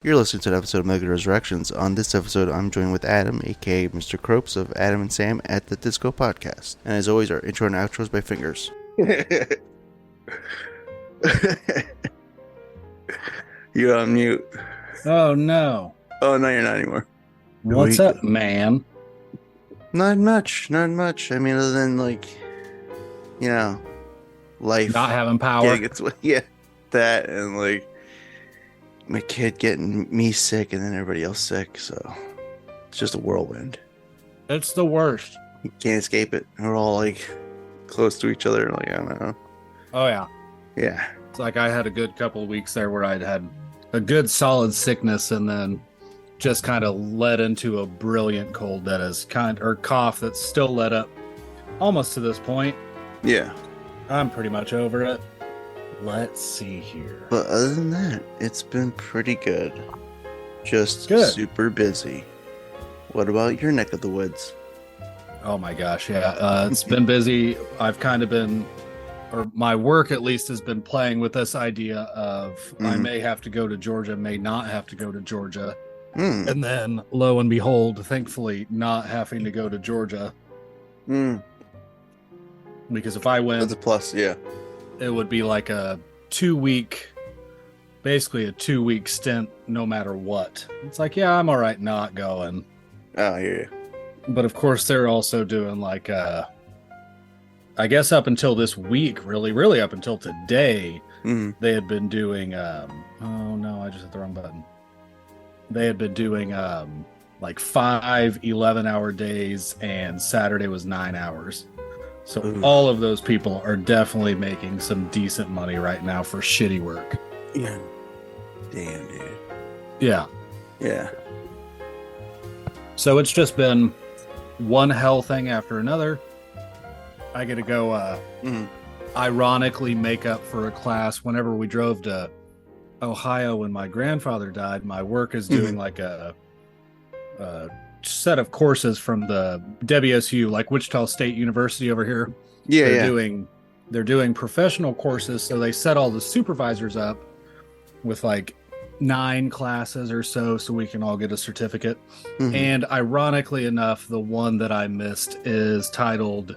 You're listening to an episode of Mega Resurrections. On this episode, I'm joined with Adam, aka Mr. Cropes of Adam and Sam at the Disco Podcast. And as always, our intro and outros by Fingers. You're on mute. Oh, no. Oh, no, you're not anymore. What's up, man? Not much. I mean, other than, life. Not having power. Yeah, that and, my kid getting me sick and then everybody else sick, so it's just a whirlwind. It's the worst. You can't escape it. We're all close to each other. I don't know. Oh, yeah. Yeah. It's like I had a good couple of weeks there where I'd had a good solid sickness and then just kind of led into a brilliant cold that is or cough that's still led up almost to this point. Yeah. I'm pretty much over it. Let's see here. But other than that, it's been pretty good. Just good. Super busy. What about your neck of the woods? Oh my gosh, yeah. It's been busy. I've kind of been, or my work at least has been playing with this idea of I may have to go to Georgia, may not have to go to Georgia. And then lo and behold, thankfully not having to go to Georgia. Because if I went, that's a plus, yeah. It would be like basically a 2-week stint no matter what. It's like, yeah, I'm all right not going. Oh, I hear you. But of course they're also doing I guess up until this week, really up until today, they had been doing oh no, I just hit the wrong button. They had been doing 5 11-hour days, and Saturday was 9 hours. So all of those people are definitely making some decent money right now for shitty work. Yeah. Damn, dude. Yeah. Yeah. So it's just been one hell thing after another. I get to go ironically make up for a class whenever we drove to Ohio when my grandfather died. My work is doing a set of courses from the WSU, like Wichita State University over here. Yeah, they're doing professional courses, so they set all the supervisors up with 9 classes or so we can all get a certificate. And ironically enough, the one that I missed is titled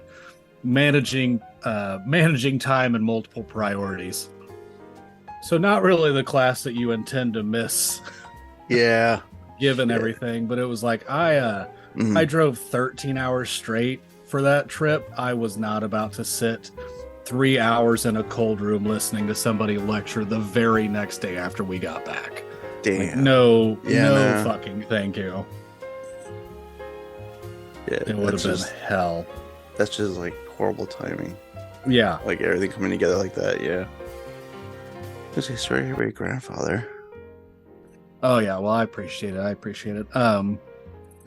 managing time and multiple priorities. So not really the class that you intend to miss. Yeah. Given everything, but it was I drove 13 hours straight for that trip. I was not about to sit 3 hours in a cold room listening to somebody lecture the very next day after we got back. Damn. No fucking thank you. Yeah, it would have been hell. That's just horrible timing. Yeah. Everything coming together like that, yeah. Just a story of your grandfather. Oh yeah, well I appreciate it.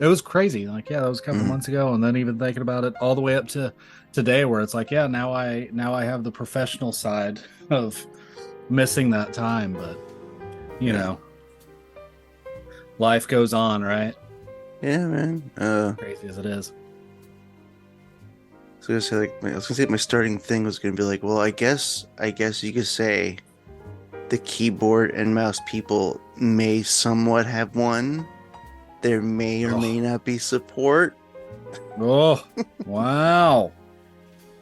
It was crazy. That was a couple months ago, and then even thinking about it all the way up to today, where it's now I have the professional side of missing that time, but you know, life goes on, right? Yeah, man. Crazy as it is. So I was gonna say my starting thing was gonna be well, I guess you could say the keyboard and mouse people may somewhat have won. There may or may not be support. Oh, wow.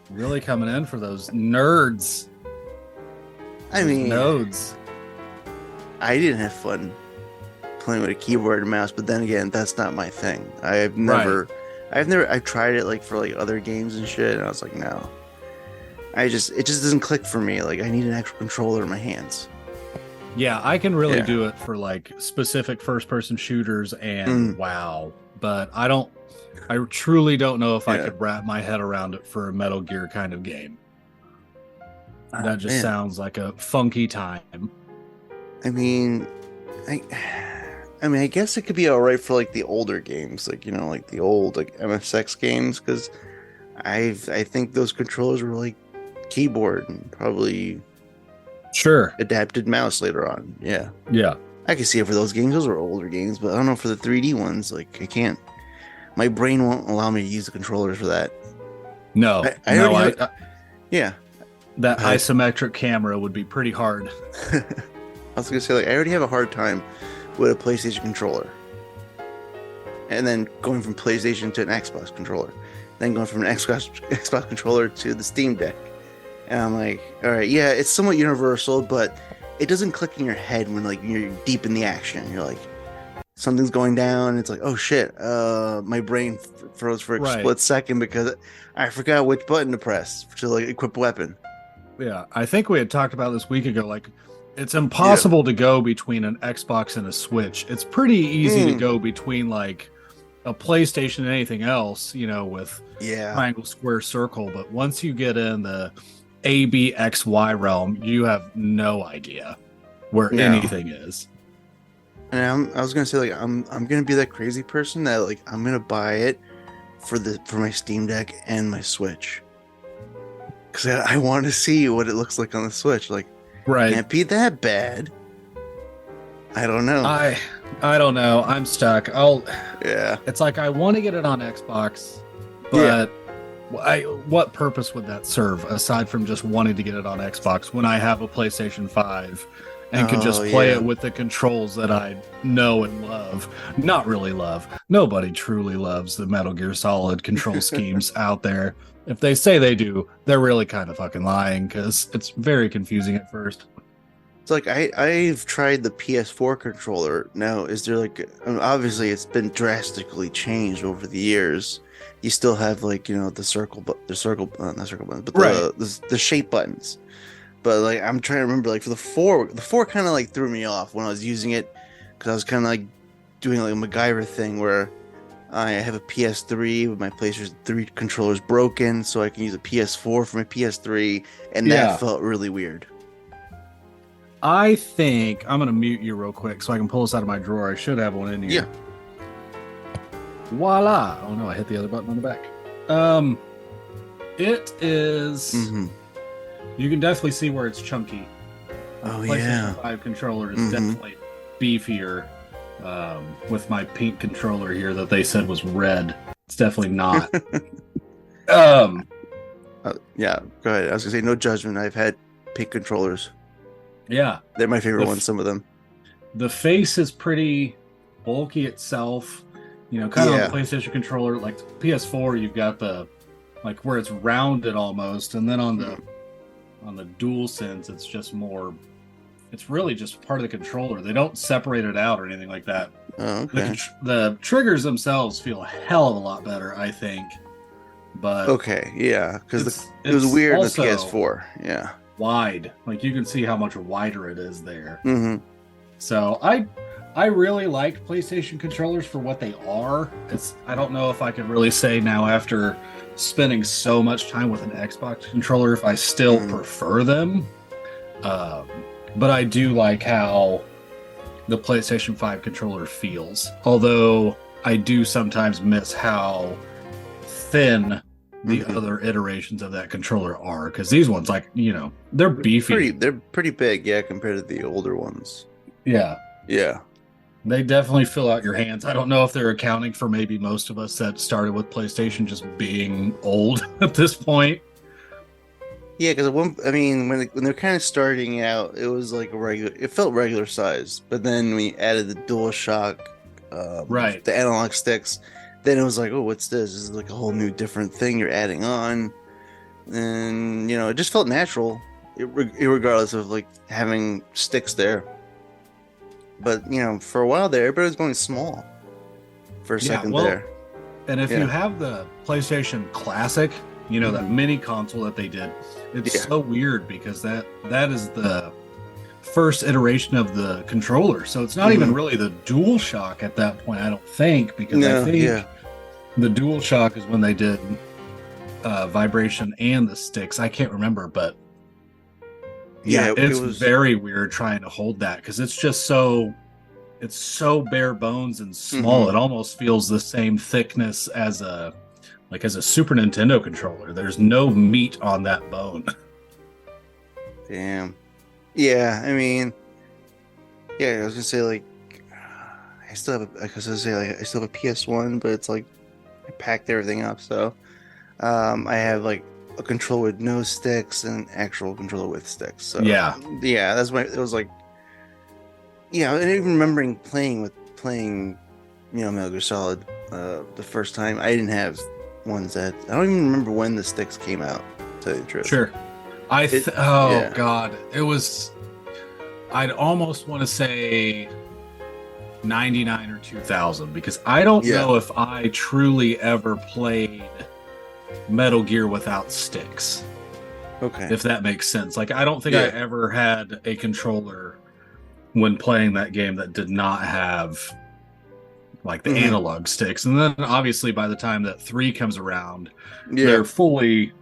Really coming in for those nerds. I mean, nodes. I didn't have fun playing with a keyboard and mouse, but then again, that's not my thing. I've tried it for other games and shit, and I was no. It just doesn't click for me. I need an actual controller in my hands. Yeah, I can really do it for specific first-person shooters and WoW, but I truly don't know if I could wrap my head around it for a Metal Gear kind of game. That just sounds like a funky time. I mean, I guess it could be all right for the older games, the old MSX games, because I think those controllers were keyboard and probably adapted mouse later on. Yeah I can see it for those games. Those were older games, but I don't know for the 3D ones. I can't, my brain won't allow me to use the controllers for that. That That isometric camera would be pretty hard. I was gonna say I already have a hard time with a PlayStation controller, and then going from PlayStation to an Xbox controller, then going from an Xbox controller to the Steam Deck. And I'm like, all right, yeah, it's somewhat universal, but it doesn't click in your head when like you're deep in the action. You're like, something's going down. And it's like, oh shit, my brain froze for a Right. split second because I forgot which button to press to like equip a weapon. Yeah, I think we had talked about this week ago. Like, it's Yeah. impossible to go between an Xbox and a Switch. It's pretty easy to Mm. go between like a PlayStation and anything else, you know, with Yeah. triangle, square, circle. But once you get in the A, B, X, Y realm, you have no idea where No. anything is. And I was gonna say like I'm gonna be that crazy person that like I'm gonna buy it for my Steam Deck and my Switch because I want to see what it looks like on the Switch. Like, Right. can't be that bad. I don't know. I don't know. I'm stuck. Yeah. It's like I want to get it on Xbox, Yeah. but what purpose would that serve aside from just wanting to get it on Xbox when I have a PlayStation 5 and can just play yeah. it with the controls that I know and love? Not really love. Nobody truly loves the Metal Gear Solid control schemes out there. If they say they do, they're really kind of fucking lying because it's very confusing at first. It's like I've tried the PS4 controller. Now, is there like obviously it's been drastically changed over the years. You still have like, you know, the circle but not circle buttons, but Right. the shape buttons. But like I'm trying to remember like for the 4 kind of like threw me off when I was using it because I was kind of like doing like a MacGyver thing where I have a PS3 with my PlayStation 3 controllers broken, so I can use a PS4 for my PS3, and Yeah. that felt really weird. I think I'm going to mute you real quick so I can pull this out of my drawer. I should have one in here. Yeah. Voila. Oh no, I hit the other button on the back. It is. Mm-hmm. You can definitely see where it's chunky. Oh, PlayStation yeah. 5 controller is Mhm. definitely beefier. With my pink controller here that they said was red. It's definitely not. Yeah, go ahead. I was gonna say no judgment. I've had pink controllers. Yeah. They're my favorite The ones. Some of them. The face is pretty bulky itself. You know, kind of Yeah. on the PlayStation controller, like PS4, you've got the like where it's rounded almost, and then on the DualSense, it's just more. It's really just part of the controller. They don't separate it out or anything like that. Oh, okay. The triggers themselves feel a hell of a lot better, I think. But Okay, yeah, because it's- it was it's weird in the also PS4. Yeah. wide, like you can see how much wider it is there. Mm-hmm. So I really like PlayStation controllers for what they are. I don't know if I could really say now after spending so much time with an Xbox controller if I still prefer them. But I do like how the PlayStation 5 controller feels. Although I do sometimes miss how thin the other iterations of that controller are, because these ones, like, you know, they're beefy. They're pretty big, yeah, compared to the older ones. Yeah. Yeah. They definitely fill out your hands. I don't know if they're accounting for maybe most of us that started with PlayStation just being old at this point. Yeah, because when they're kind of starting out, it was like a regular. It felt regular size, but then we added the DualShock, Right. the analog sticks. Then it was like, oh, what's this? This is like a whole new different thing you're adding on, and you know, it just felt natural, regardless of like having sticks there. But you know, for a while there, everybody was going small. For a second well, there. And if Yeah. you have the PlayStation Classic, you know, that mini console that they did, it's Yeah. so weird because that is the first iteration of the controller. So it's not even really the DualShock at that point, I don't think, because I think the DualShock is when they did vibration and the sticks. I can't remember, but yeah, it it's was very weird trying to hold that because it's just so bare bones and small. It almost feels the same thickness as a Super Nintendo controller. There's no meat on that bone. Damn. Yeah, I mean, yeah, I was gonna say like, I still have a PS1, but it's like I packed everything up. So, I have like a controller with no sticks and an actual controller with sticks. So Yeah. yeah, it was like Yeah, and even remembering playing, Metal Gear Solid the first time. I didn't have ones that I don't even remember when the sticks came out. To tell you the truth, Sure. it Oh yeah. God, it was. I'd almost want to say 99 or 2000 because I don't Yeah. know if I truly ever played Metal Gear without sticks. Okay. If that makes sense. Like I don't think I Yeah. ever had a controller when playing that game that did not have like the Hmm. analog sticks. And then obviously by the time that 3 comes around, Yeah. they're fully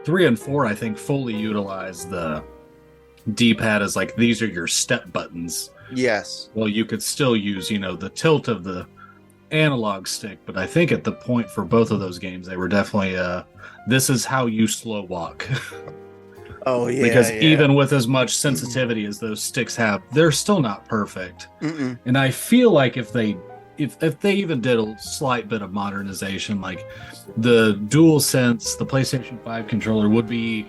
3 and 4 I think fully utilize the D-pad as like these are your step buttons. Yes. Well, you could still use, the tilt of the analog stick, but I think at the point for both of those games they were definitely this is how you slow walk. Oh yeah. Because Yeah. even with as much sensitivity as those sticks have, they're still not perfect. Mm-mm. And I feel like if they even did a slight bit of modernization, like the DualSense, the PlayStation 5 controller would be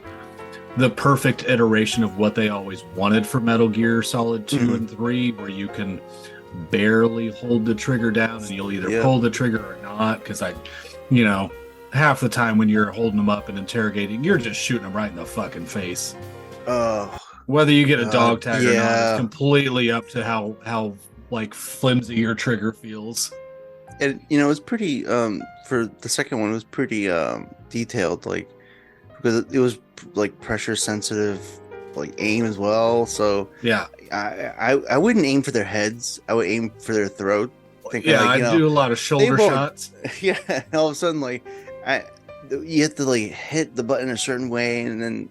the perfect iteration of what they always wanted for Metal Gear Solid 2 Hmm. and 3, where you can barely hold the trigger down and you'll either Yep. pull the trigger or not. Because you know, half the time when you're holding them up and interrogating, you're just shooting them right in the fucking face. Oh Whether you get a God. dog tag or not is Yeah. completely up to how like flimsy your trigger feels. And it was pretty for the second one it was pretty detailed, like because it was like pressure sensitive, like aim as well. So Yeah. I wouldn't aim for their heads. I would aim for their throat. Thinking Yeah, like, I do a lot of they shoulder won't. shots. Yeah. And all of a sudden, like I, you have to like hit the button a certain way, and then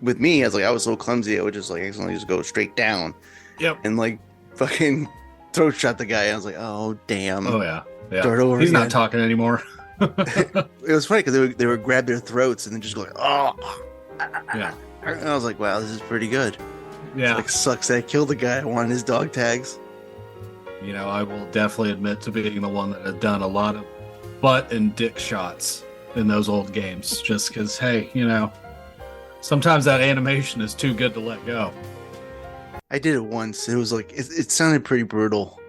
with me, I was so clumsy, I would just like accidentally just go straight down Yep. and like fucking throat shot the guy. I was like, oh damn, Oh yeah. Yeah. start over He's not again. talking anymore. It was funny because they would grab their throats and then just go like, oh. Yeah. And I was like, wow, this is pretty good. Yeah. Like, sucks that I killed the guy. I wanted his dog tags. I will definitely admit to being the one that had done a lot of butt and dick shots in those old games just because, hey, sometimes that animation is too good to let go. I did it once. It was like it sounded pretty brutal.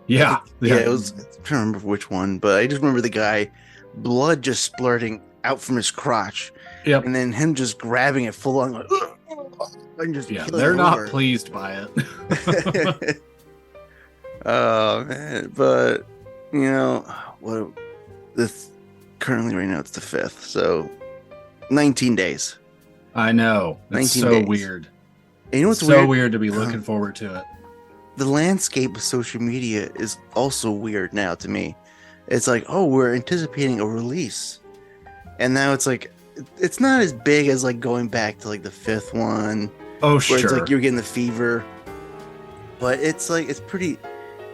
Yeah. Yeah, it was. I'm trying to remember which one, but I just remember the guy, blood just splurting out from his crotch, Yep. and then him just grabbing it full on, like, and just Yeah, killing they're not over. pleased by it. Oh man, but what? This currently right now it's the 5th, so 19 days. I know. It's 19 so days. weird. And you know It's what's so weird? weird to be looking forward to it. The landscape of social media is also weird now to me. It's like, oh, we're anticipating a release, and now it's like it's not as big as like going back to like the 5th one, Oh, where it's sure. like you're getting the fever, but it's like it's pretty.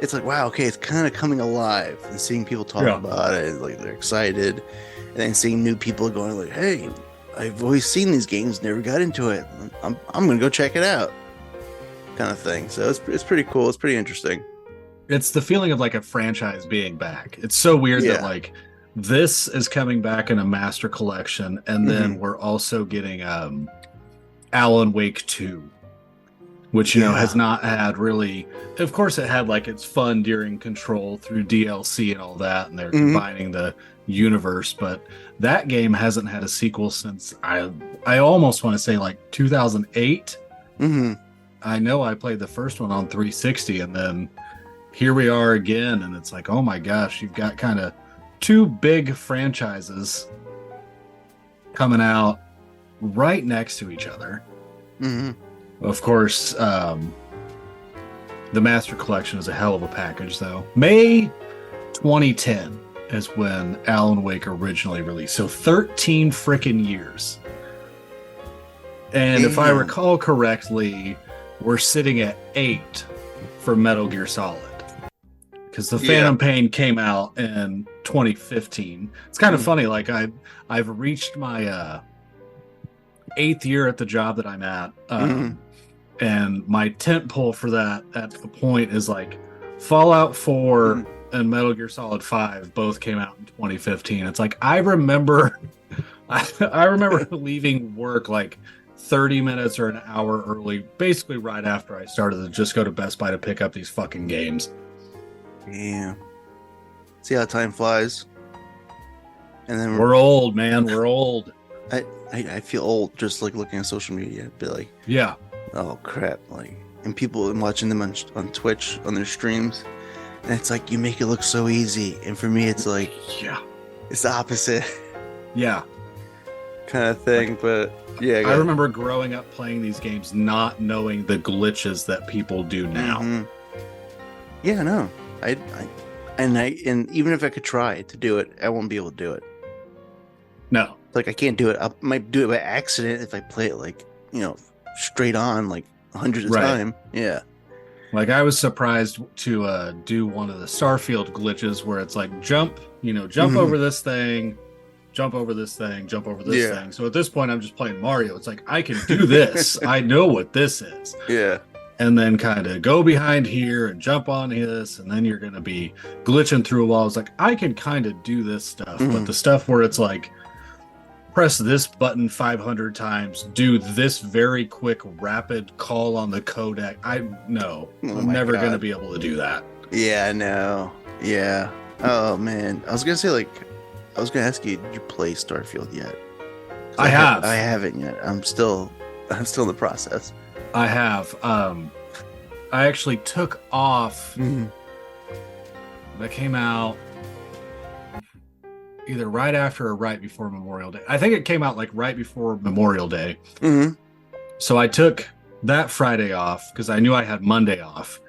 It's like, wow, okay, it's kind of coming alive and seeing people talk Yeah. about it, like they're excited, and then seeing new people going like, hey, I've always seen these games, never got into it. I'm gonna go check it out, kind of thing. So it's pretty cool. It's pretty interesting. It's the feeling of like a franchise being back. It's so weird that Yeah. like this is coming back in a master collection, and then we're also getting Alan Wake 2, which has not had really. Of course, it had like its fun during Control through DLC and all that, and they're combining the universe. But that game hasn't had a sequel since I almost want to say like 2008. Mm-hmm. I know I played the first one on 360, and then here we are again, and it's like, oh my gosh, you've got kind of two big franchises coming out right next to each other. Mm-hmm. Of course, the Master Collection is a hell of a package, though. May 2010 is when Alan Wake originally released. So 13 freaking years. And if I recall correctly, we're sitting at 8 for Metal Gear Solid. Because the Phantom Pain came out in 2015. It's kind of funny. Like I've reached my 8th year at the job that I'm at. And my tent pole for that at the point is like Fallout 4 and Metal Gear Solid 5 both came out in 2015. It's like I remember leaving work like 30 minutes or an hour early, basically right after I started to just go to Best Buy to pick up these fucking games. Yeah. See how time flies. And then We're old, man. We're old. I feel old just like looking at social media. Be like, yeah, oh crap, like, and people watching them on Twitch on their streams, and it's like you make it look so easy, and for me it's like, yeah, it's the opposite. Yeah, kind of thing. Like, but yeah, I remember growing up playing these games not knowing the glitches that people do now. Mm-hmm. Yeah, no, and even if I could try to do it, I won't be able to do it. No, like I can't do it. I might do it by accident if I play it like, straight on like hundreds of times. Yeah. Like I was surprised to do one of the Starfield glitches where it's like jump over this thing, jump over this thing, jump over this thing. So at this point I'm just playing Mario. It's like I can do this. I know what this is. Yeah. And then kind of go behind here and jump on this, and then you're gonna be glitching through a wall. It's like I can kind of do this stuff, but the stuff where it's like press this button 500 times, do this very quick rapid call on the codec. I'm never going to be able to do that. Yeah, no. Yeah. Oh man. I was going to ask you, did you play Starfield yet? I have. I haven't yet. I'm still in the process. I have. I actually took off. That came out either right after or right before Memorial Day. I think it came out like right before Memorial Day. Mm-hmm. So I took that Friday off because I knew I had Monday off.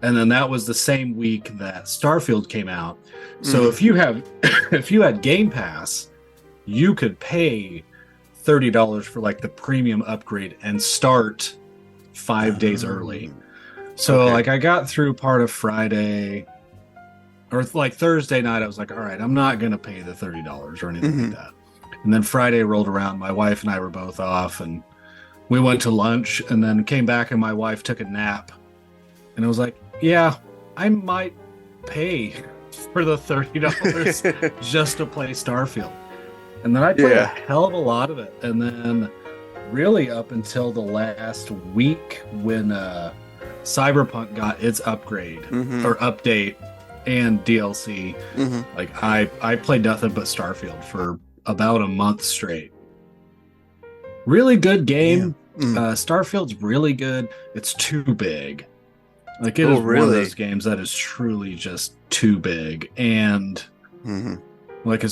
And then that was the same week that Starfield came out. So if you had Game Pass, you could pay $30 for like the premium upgrade and start 5 days early. So like I got through part of Friday, or like Thursday night, I was like, all right, I'm not going to pay the $30 or anything like that. And then Friday rolled around. My wife and I were both off, and we went to lunch and then came back, and my wife took a nap. And I was like, yeah, I might pay for the $30 just to play Starfield. And then I played a hell of a lot of it. And then really up until the last week when Cyberpunk got its upgrade or update and DLC, like I played nothing but Starfield for about a month straight. Really good game. Starfield's really good. It's too big. Like it is one of those games that is truly just too big. And like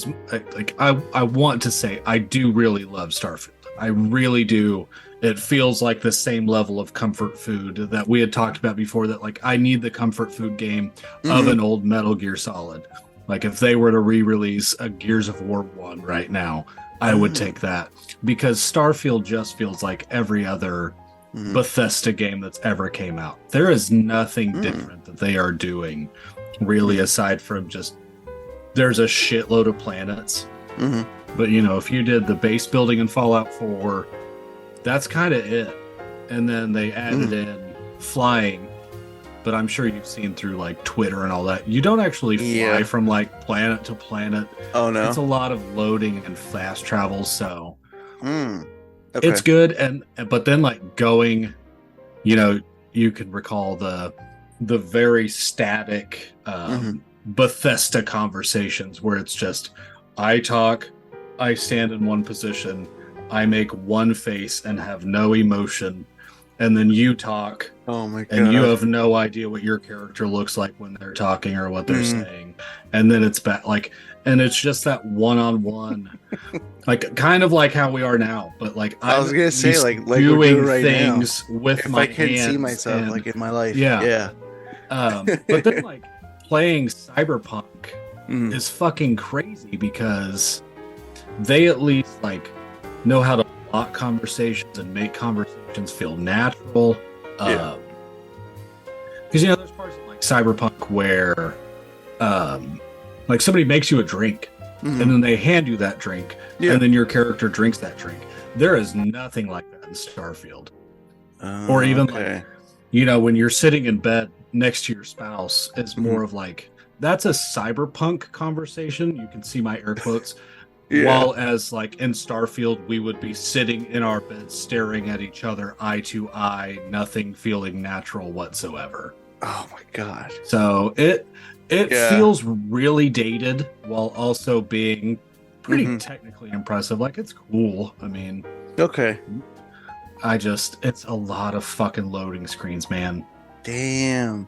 I want to say I do really love Starfield. I really do. It feels like the same level of comfort food that we had talked about before, that like I need the comfort food game of an old Metal Gear Solid. Like if they were to re-release a Gears of War 1 right now, I would take that, because Starfield just feels like every other Bethesda game that's ever came out. There is nothing different that they are doing really, aside from just there's a shitload of planets. But if you did the base building in Fallout 4, that's kind of it. And then they added in flying, but I'm sure you've seen through like Twitter and all that, you don't actually fly from like planet to planet. Oh no, it's a lot of loading and fast travel. So it's good. But then like going, you can recall the very static Bethesda conversations where it's just I talk, I stand in one position, I make one face and have no emotion, and then you talk. Oh my god! And you have no idea what your character looks like when they're talking or what they're saying, and then it's back and it's just that one-on-one, like kind of like how we are now. But like I was gonna say, like doing right things now. with if my I could hands see myself like in my life, yeah. But then like playing Cyberpunk is fucking crazy, because they at least like know how to block conversations and make conversations feel natural. Because there's parts of like Cyberpunk where like somebody makes you a drink and then they hand you that drink and then your character drinks that drink. There is nothing like that in Starfield. Or even like when you're sitting in bed next to your spouse, it's more of like, that's a cyberpunk conversation. You can see my air quotes. Yeah. While as like in Starfield, we would be sitting in our beds staring at each other eye to eye, nothing feeling natural whatsoever. Oh my God. So it Yeah. feels really dated while also being pretty Hmm. technically impressive. Like it's cool. I mean, Okay. it's a lot of fucking loading screens, man. Damn.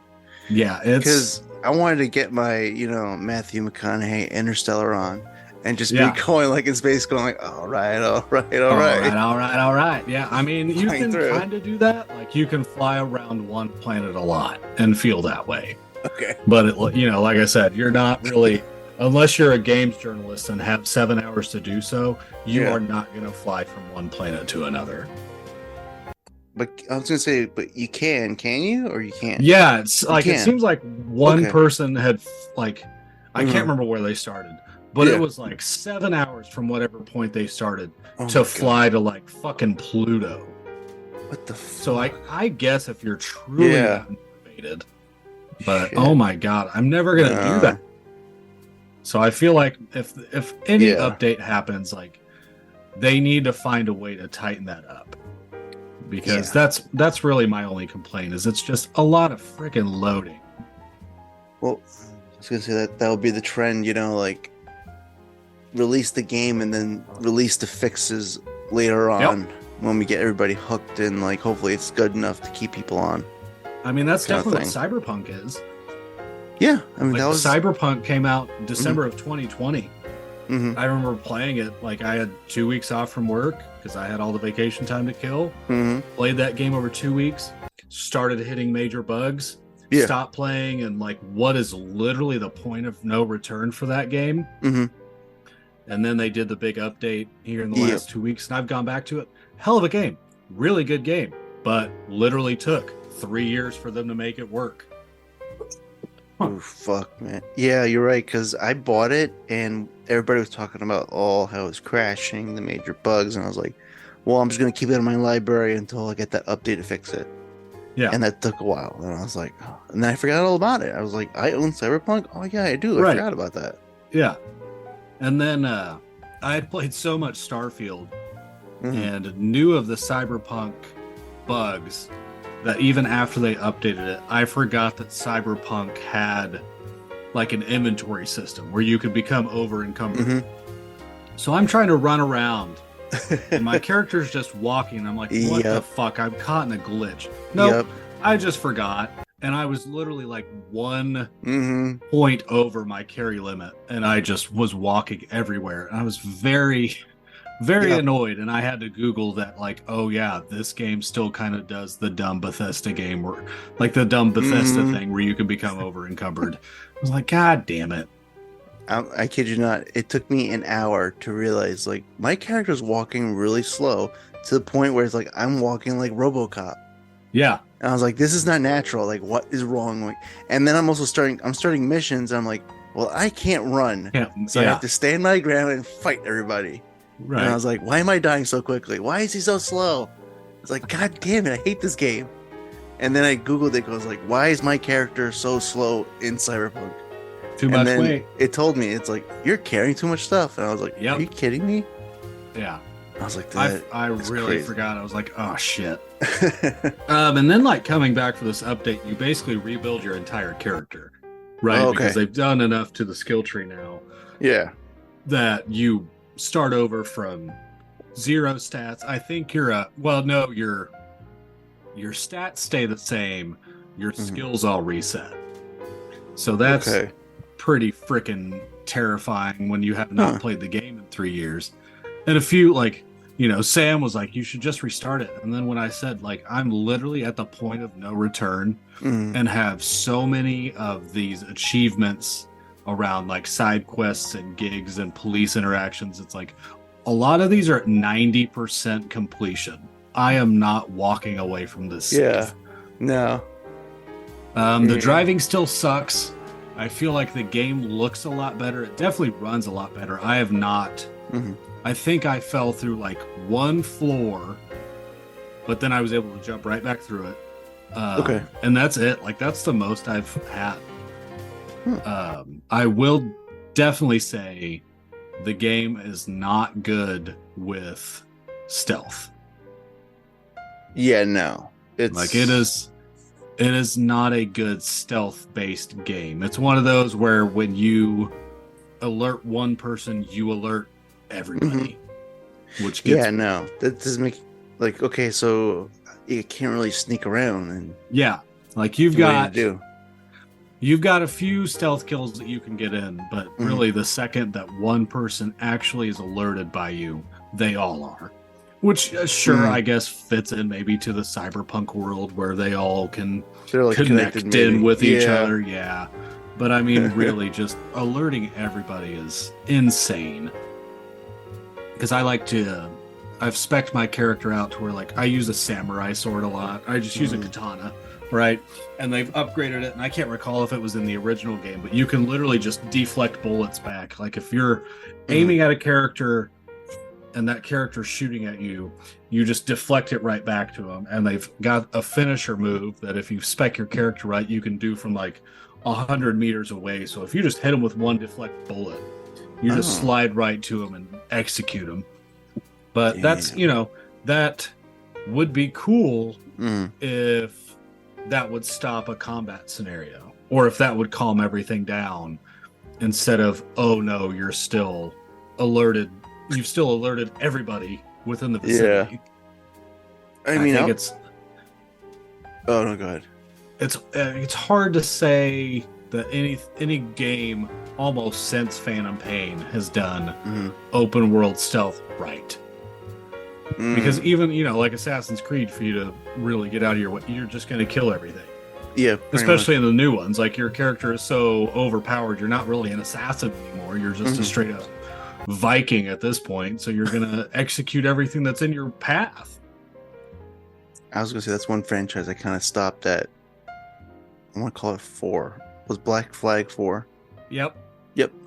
Yeah, it's Because I wanted to get my, Matthew McConaughey Interstellar on and just be yeah. going like in space, going like, all right, all right, all All right, right. all right, all right. Yeah, I mean, you Flying can through. kind of do that. Like you can fly around one planet a lot and feel that way. Okay. But like I said, you're not really, unless you're a games journalist and have 7 hours to do so, you Yeah. are not going to fly from one planet to another. But I was gonna say, but you can you? Or you can't? Yeah, it's You like it can. seems like one Okay. person had like, I can't Mhm. remember where they started, but it Yeah. was like 7 hours from whatever point they started Oh to my fly to like fucking Pluto. God. What the So fuck? I guess if you're truly Yeah. that motivated, but Shit. oh my god, I'm never gonna do that. So I feel like if any Yeah. update happens, like they need to find a way to tighten that up. Because Yeah. that's really my only complaint is it's just a lot of freaking loading. Well, I was gonna say that would be the trend, like release the game and then release the fixes later on when we get everybody hooked and like hopefully it's good enough to keep people on. I mean, that's Kind of definitely what Cyberpunk is. Yeah, I mean Like that was. Cyberpunk came out December of 2020. Mhm, I remember playing it like I had 2 weeks off from work because I had all the vacation time to kill. mhm. Played that game over 2 weeks, started hitting major bugs, Yeah. stopped playing, and like what is literally the point of no return for that game. Mhm. And then they did the big update here in the Yep. last 2 weeks, and I've gone back to it. Hell of a game, really good game, but literally took 3 years for them to make it work. Oh fuck, man. Yeah, you're right. Because I bought it and everybody was talking about how it's crashing, the major bugs, and I was like, "Well, I'm just gonna keep it in my library until I get that update to fix it." Yeah, And that took a while, and I was like, oh. And then I forgot all about it. I was like, "I own Cyberpunk? Oh yeah, I do. I Right. forgot about that." yeah. And then I had played so much Starfield Mhm. and knew of the Cyberpunk bugs that even after they updated it, I forgot that Cyberpunk had like an inventory system where you could become over encumbered. Mhm. So I'm trying to run around and my character's just walking. I'm like, what the Yep. fuck? I'm caught in a glitch. Nope, Yep. I just forgot. And I was literally like 1 Mhm. point over my carry limit. And I just was walking everywhere. And I was very, very Yep. annoyed. And I had to Google that, like, oh yeah, this game still kind of does the dumb Bethesda game where like the dumb Bethesda Mhm. thing where you can become over encumbered. I was like, God damn it. I kid you not. It took me an hour to realize like my character's walking really slow to the point where it's like I'm walking like RoboCop. Yeah. And I was like, this is not natural. Like, what is wrong? Like, and then I'm starting missions. And I'm like, well, I can't run. Yeah. So I yeah. have to stand my ground and fight everybody. And I Right. was like, why am I dying so quickly? Why is he so slow? It's like, God damn it, I hate this game. And then I Googled it. I was like, why is my character so slow in Cyberpunk? Too And much then weight. it told me, it's like, you're carrying too much stuff. And I was like, Yep. are you kidding me? Yeah. I was like, I that's really crazy. forgot. I was like, oh shit. And then like coming back for this update, you basically rebuild your entire character, right? Oh, okay. Because they've done enough to the skill tree now Yeah. that you start over from 0 stats. I think your stats stay the same. Your Mhm. skills all reset. So that's Okay. pretty freaking terrifying when you have not Huh. played the game in 3 years. And a few like, Sam was like, you should just restart it. And then when I said like I'm literally at the point of no return Mhm. and have so many of these achievements around like side quests and gigs and police interactions, it's like a lot of these are at 90% completion. I am not walking away from this Yeah. safe. No. The Yeah. driving still sucks. I feel like the game looks a lot better. It definitely runs a lot better. I have not. Mhm. I think I fell through like 1 floor, but then I was able to jump right back through it. Okay. And that's it. Like that's the most I've had. Hmm. I will definitely say the game is not good with stealth. Yeah, no. It's Like it is not a good stealth based game. It's one of those where when you alert one person, you alert everybody. Which gets yeah, no. That doesn't make like okay, so you can't really sneak around and yeah. Like the way to do. you've got a few stealth kills that you can get in, but really the second that one person actually is alerted by you, they all are. Which sure, I guess fits in maybe to the cyberpunk world where they all can Like connect in with each Yeah. other. Yeah. But I mean, really, just alerting everybody is insane. Because I like to, I've spec'd my character out to where, like, I use a samurai sword a lot. I just use a katana, right? And they've upgraded it, and I can't recall if it was in the original game, but you can literally just deflect bullets back. Like, if you're aiming at a character and that character's shooting at you, you just deflect it right back to them. And they've got a finisher move that if you spec your character right, you can do from like 100 meters away. So if you just hit them with one deflect bullet, you just slide right to them and execute them. But that's, that would be cool if that would stop a combat scenario, or if that would calm everything down instead of, oh no, you're still alerted. You've still alerted everybody within the vicinity. Yeah. I mean, think it's. Oh no, go ahead. It's hard to say that any game almost since Phantom Pain has done open world stealth right. Because even like Assassin's Creed, for you to really get out of your way, you're just going to kill everything. Yeah, especially in the new ones. Like your character is so overpowered, you're not really an assassin anymore. You're just a straight up Viking at this point, so you're gonna execute everything that's in your path. I was gonna say that's one franchise I kind of stopped at. I want to call it 4. Was Black Flag 4? Yep.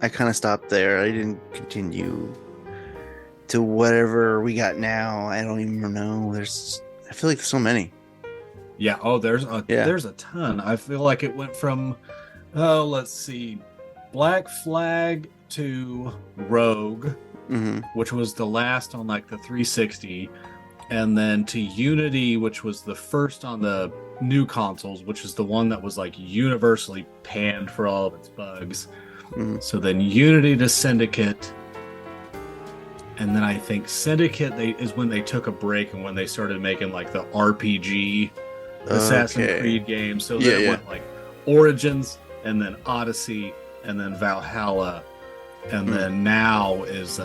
I kind of stopped there. I didn't continue to whatever we got now. I don't even know. I feel like there's so many. Yeah. Oh, there's a ton. I feel like it went from, let's see, Black Flag to Rogue, which was the last on like the 360, and then to Unity, which was the first on the new consoles, which is the one that was like universally panned for all of its bugs. So then Unity to Syndicate, and then I think Syndicate is when they took a break and when they started making like the RPG Assassin's Creed games. So then it went like Origins, and then Odyssey, and then Valhalla, and then now is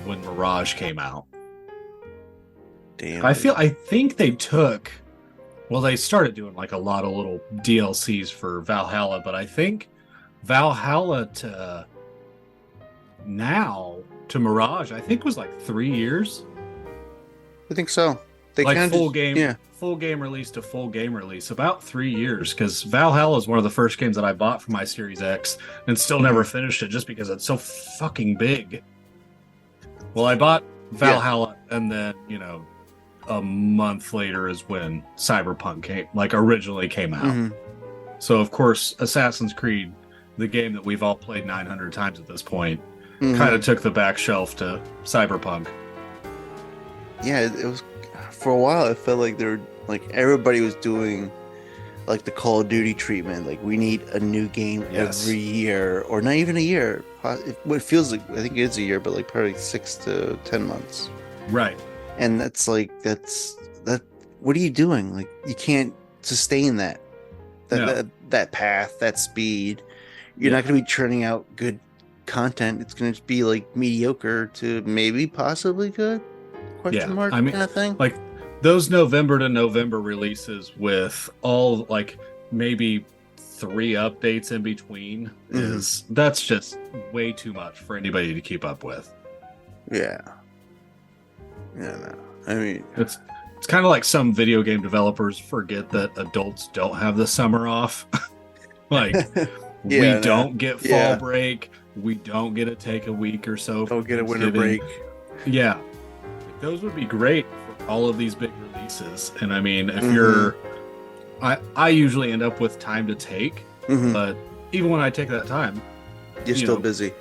when Mirage came out. Damn. I think they they started doing like a lot of little DLCs for Valhalla, but I think Valhalla to now to Mirage, I think was like 3 years. I think so. They like full game release to full game release, about 3 years, because Valhalla is one of the first games that I bought for my Series X and still never finished it just because it's so fucking big. Well, I bought Valhalla and then, a month later is when Cyberpunk originally came out. So of course, Assassin's Creed, the game that we've all played 900 times at this point, kind of took the back shelf to Cyberpunk. Yeah, it was for a while. It felt like everybody was doing like the Call of Duty treatment. Like we need a new game every year, or not even a year. It feels like, I think it's a year, but like probably 6 to 10 months. Right. And that's what are you doing? Like you can't sustain that path, that speed. You're not going to be churning out good content. It's going to be like mediocre to maybe possibly good question mark kind of thing. Like those November to November releases with all like maybe 3 updates in between that's just way too much for anybody to keep up with. Yeah. No. I mean, it's kind of like some video game developers forget that adults don't have the summer off. Like we don't get fall break. We don't get to take a week or so. Don't get a winter break. Yeah. Those would be great for all of these big releases. And I mean, if you're, I usually end up with time to take, but even when I take that time, you're still busy.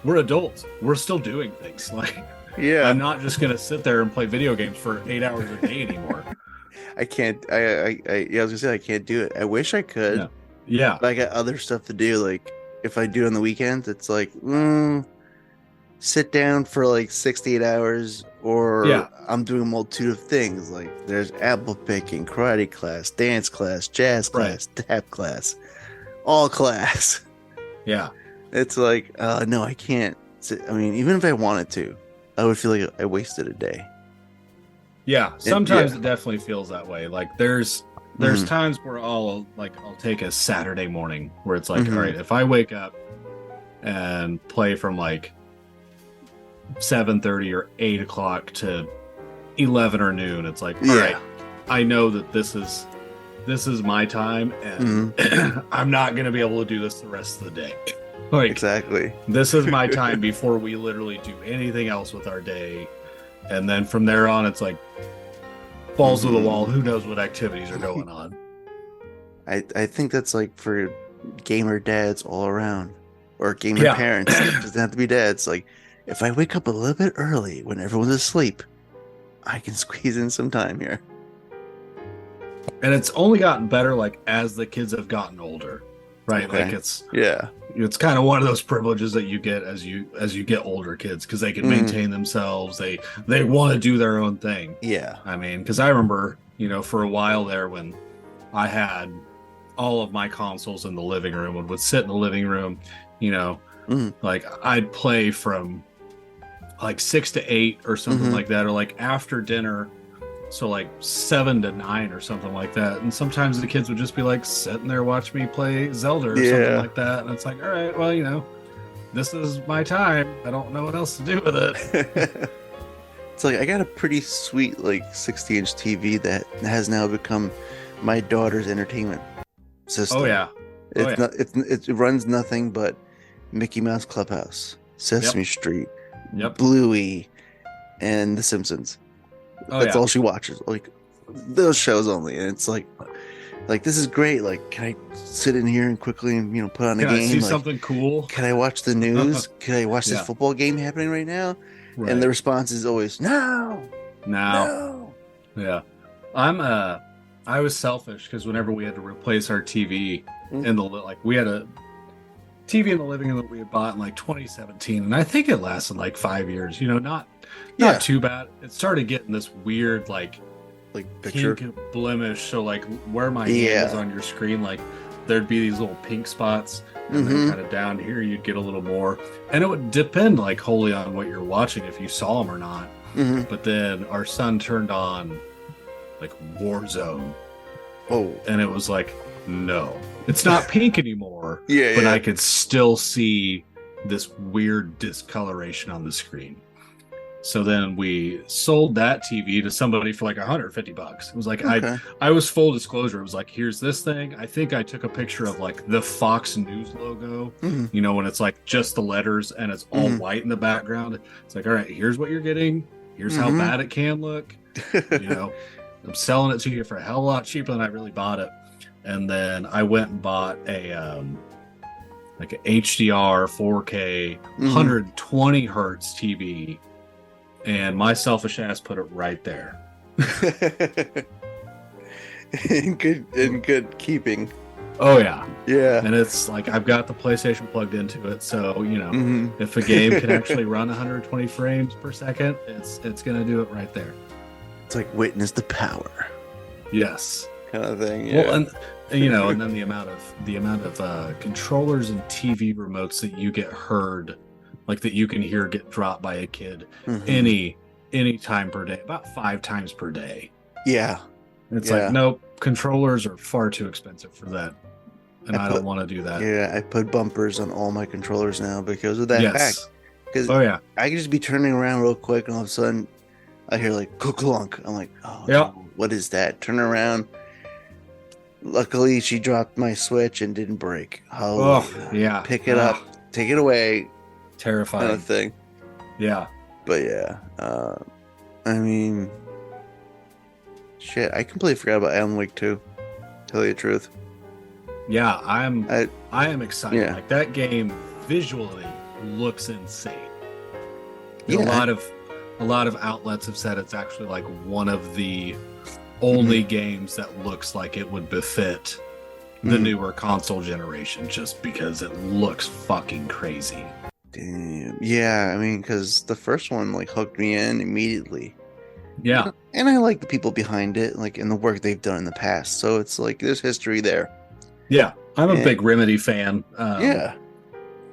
we're adults. We're still doing things. Like, Yeah. I'm not just gonna sit there and play video games for 8 hours a day anymore. I can't. Yeah, I was gonna say I can't do it. I wish I could. Yeah. Yeah. But I got other stuff to do. Like if I do it on the weekends, it's like sit down for like 6 to 8 hours, or Yeah. I'm doing a multitude of things. Like there's apple picking, karate class, dance class, jazz Right. class, tap class, all class. Yeah. It's like, no, I can't. I mean, even if I wanted to, I would feel like I wasted a day. Yeah. And, Sometimes yeah. it definitely feels that way. Like there's times where I'll take a Saturday morning where it's like, all right, if I wake up and play from like 7:30 or 8 o'clock to 11 or noon, it's like, all right, I know that this is my time, and I'm not gonna be able to do this the rest of the day. Like, Exactly. this is my time before we literally do anything else with our day, and then from there on, it's like balls to the wall. Who knows what activities are going on? I think that's like for gamer dads all around, or gamer parents. It doesn't have to be dads. Like if I wake up a little bit early when everyone's asleep, I can squeeze in some time here. And it's only gotten better like as the kids have gotten older, right? Okay. Like it's kind of one of those privileges that you get as you get older kids, because they can maintain themselves. They want to do their own thing. Yeah. I mean, because I remember, for a while there when I had all of my consoles in the living room and would sit in the living room, like I'd play from like 6 to 8 or something like that, or like after dinner. So like 7 to 9 or something like that. And sometimes the kids would just be like sitting there watching me play Zelda or something like that. And it's like, all right, well, this is my time. I don't know what else to do with it. It's like I got a pretty sweet like 60-inch TV that has now become my daughter's entertainment system. Oh yeah. It runs nothing but Mickey Mouse Clubhouse, Sesame Street, Bluey, and The Simpsons. That's all she watches, like those shows only. And it's like this is great. Like, can I sit in here and quickly put on a game? Can I see like, something cool? Can I watch the news? Can I watch this football game happening right now? Right. And the response is always no. Yeah, I was selfish because whenever we had to replace our TV in we had a TV in the living room that we had bought in like 2017, and I think it lasted like 5 years. Not too bad. It started getting this weird like picture pink blemish. So like where my hand is on your screen, like there'd be these little pink spots, and then kind of down here you'd get a little more. And it would depend like wholly on what you're watching, if you saw them or not. But then our son turned on like Warzone. Oh, and it was like, no, it's not pink anymore. But I could still see this weird discoloration on the screen. So then we sold that TV to somebody for like $150. It was like, I was full disclosure. It was like, here's this thing. I think I took a picture of like the Fox News logo, when it's like just the letters and it's all white in the background. It's like, all right, here's what you're getting. Here's how bad it can look. I'm selling it to you for a hell of a lot cheaper than I really bought it. And then I went and bought a like an HDR 4K 120 hertz TV. And my selfish ass put it right there. in good keeping. Oh yeah. Yeah. And it's like I've got the PlayStation plugged into it, so if a game can actually run 120 frames per second, it's gonna do it right there. It's like witness the power. Yes. Kind of thing. Yeah. Well, and then the amount of controllers and TV remotes that you get heard, like that you can hear get dropped by a kid any time per day, about 5 times per day. Yeah. It's like, nope, controllers are far too expensive for that. And I don't want to do that. Yeah, I put bumpers on all my controllers now because of that fact. Because I can just be turning around real quick and all of a sudden I hear like clunk. I'm like, what is that? Turn around. Luckily, she dropped my Switch and didn't break. Pick it up, take it away. Terrifying kind of thing. Yeah. But yeah, I mean, shit, I completely forgot about Alan Wake 2. Tell you the truth. Yeah, I am excited. Yeah. Like that game visually looks insane. And Yeah. a lot of outlets have said it's actually like one of the only games that looks like it would befit the newer console generation, just because it looks fucking crazy. Damn. Yeah, I mean, because the first one like hooked me in immediately. Yeah. And I like the people behind it, like in the work they've done in the past. So it's like there's history there. Yeah. I'm a And big Remedy fan. yeah,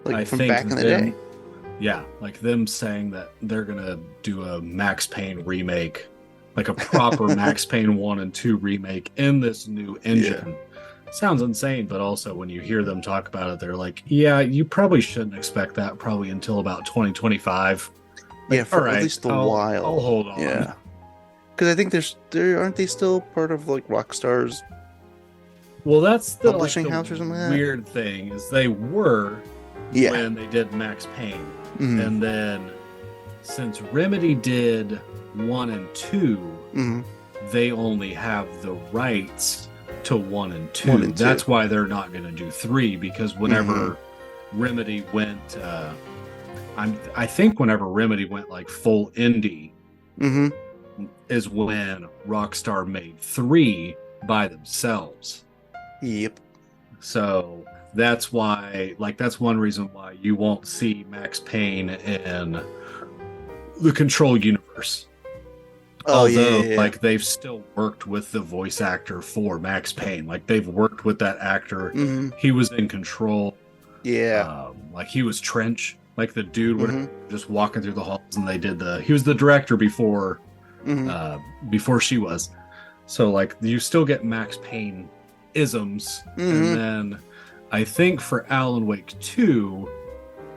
like I from think back in the day. yeah, like them saying that they're gonna do a Max Payne remake, like a proper Max Payne 1 and 2 remake in this new engine. Sounds insane, but also when you hear them talk about it, they're like, yeah, you probably shouldn't expect that probably until about 2025. Like, Yeah, for all right, at least a I'll while. hold on. Yeah. Because I think there aren't they still part of like Rockstar's Well, that's the publishing like, the house or something like that? weird thing is they were Yeah. when they did Max Payne. Mhm. And then since Remedy did 1 and 2, Mhm. they only have the rights to 1 and 2. 1 and 2. That's why they're not going to do 3, because whenever Remedy went I think whenever Remedy went like full indie Mhm. is when Rockstar made 3 by themselves. Yep. So that's why, like, that's one reason why you won't see Max Payne in the Control universe. Oh Although, yeah. like, they've still worked with the voice actor for Max Payne. Like, they've worked with that actor. Mhm. He was in Control. Yeah. Like, he was Trench. Like, the dude would Mhm. just walking through the halls, and they did he was the director before she was. So, like, you still get Max Payne isms. And then I think for Alan Wake 2,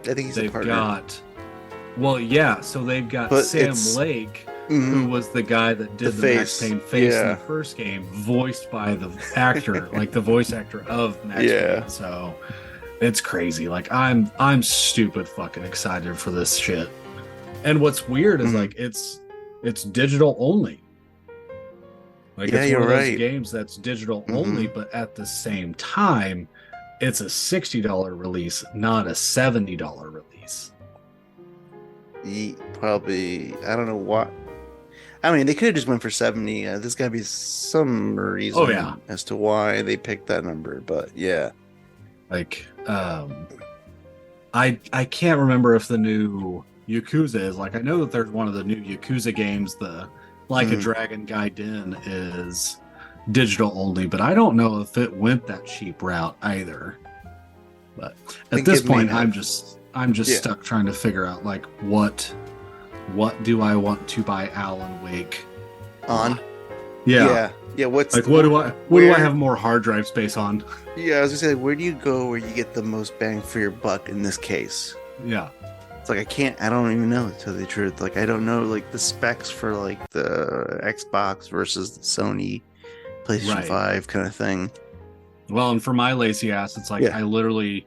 I think he's a they've partner. got, well, yeah, so they've got But Sam it's- Lake, Mhm. who was the guy that did The the Max face, Payne face in yeah. the first game, voiced by the actor, like the voice actor of Max Yeah. Payne. So it's crazy. Like, I'm stupid fucking excited for this shit. And what's weird is like it's digital only. Like, Yeah, it's you're one of those right. games that's digital only, but at the same time, it's a $60 release, not a $70 release. Probably, I don't know what. I mean, they could have just went for 70. There's got to be some reason as to why they picked that number, but yeah. Like, I can't remember if the new Yakuza is, like, I know that there's one of the new Yakuza games, the Like a Dragon Gaiden is digital only, but I don't know if it went that cheap route either. But at this point, I'm just stuck trying to figure out, like, what do I want to buy Alan Wake on? Yeah. What's like, what do I have more hard drive space on? Yeah, I was gonna say, where do you go where you get the most bang for your buck in this case? Yeah. It's like I don't even know, to tell you the truth. Like, I don't know like the specs for like the Xbox versus the Sony PlayStation 5 kind of thing. Well, and for my lazy ass, it's like, I literally,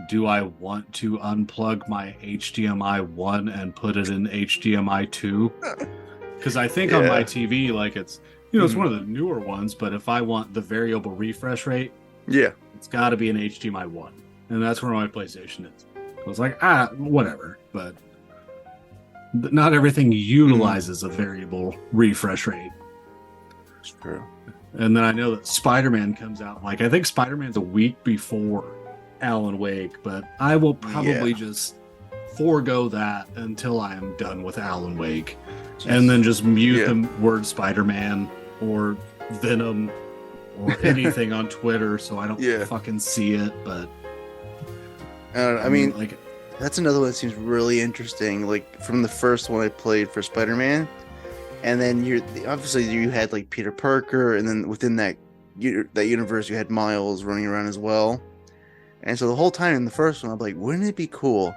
do I want to unplug my HDMI 1 and put it in HDMI 2? Because I think on my TV, like, it's, it's one of the newer ones, but if I want the variable refresh rate, it's got to be an HDMI 1. And that's where my PlayStation is. I was like, whatever. But not everything utilizes a variable refresh rate. It's true. And then I know that Spider-Man comes out, like, I think Spider-Man's a week before Alan Wake, but I will probably just forego that until I am done with Alan Wake. And then just mute the word Spider-Man or Venom or anything on Twitter so I don't fucking see it. But I mean, like, that's another one that seems really interesting. Like, from the first one I played for Spider-Man, and then obviously you had like Peter Parker, and then within that universe you had Miles running around as well. And so the whole time in the first one, I'm like, wouldn't it be cool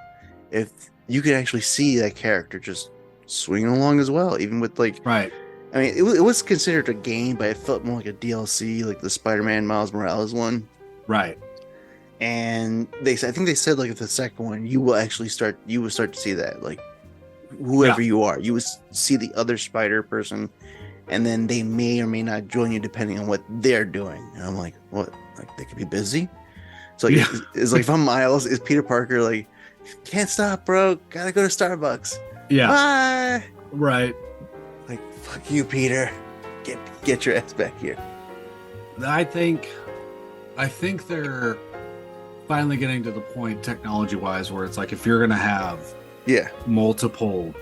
if you could actually see that character just swinging along as well, even with like, right? I mean, it was considered a game, but it felt more like a DLC, like the Spider-Man Miles Morales one, right? And I think they said, like, the second one, you will start to see that, like, whoever you are, you would see the other Spider person, and then they may or may not join you depending on what they're doing. And I'm like, what? Like, they could be busy. So it's like, if I'm Miles, is Peter Parker like can't stop, bro. Gotta go to Starbucks. Yeah. Bye. Right. Like, fuck you, Peter. Get your ass back here. I think they're finally getting to the point technology-wise where it's like if you're gonna have multiple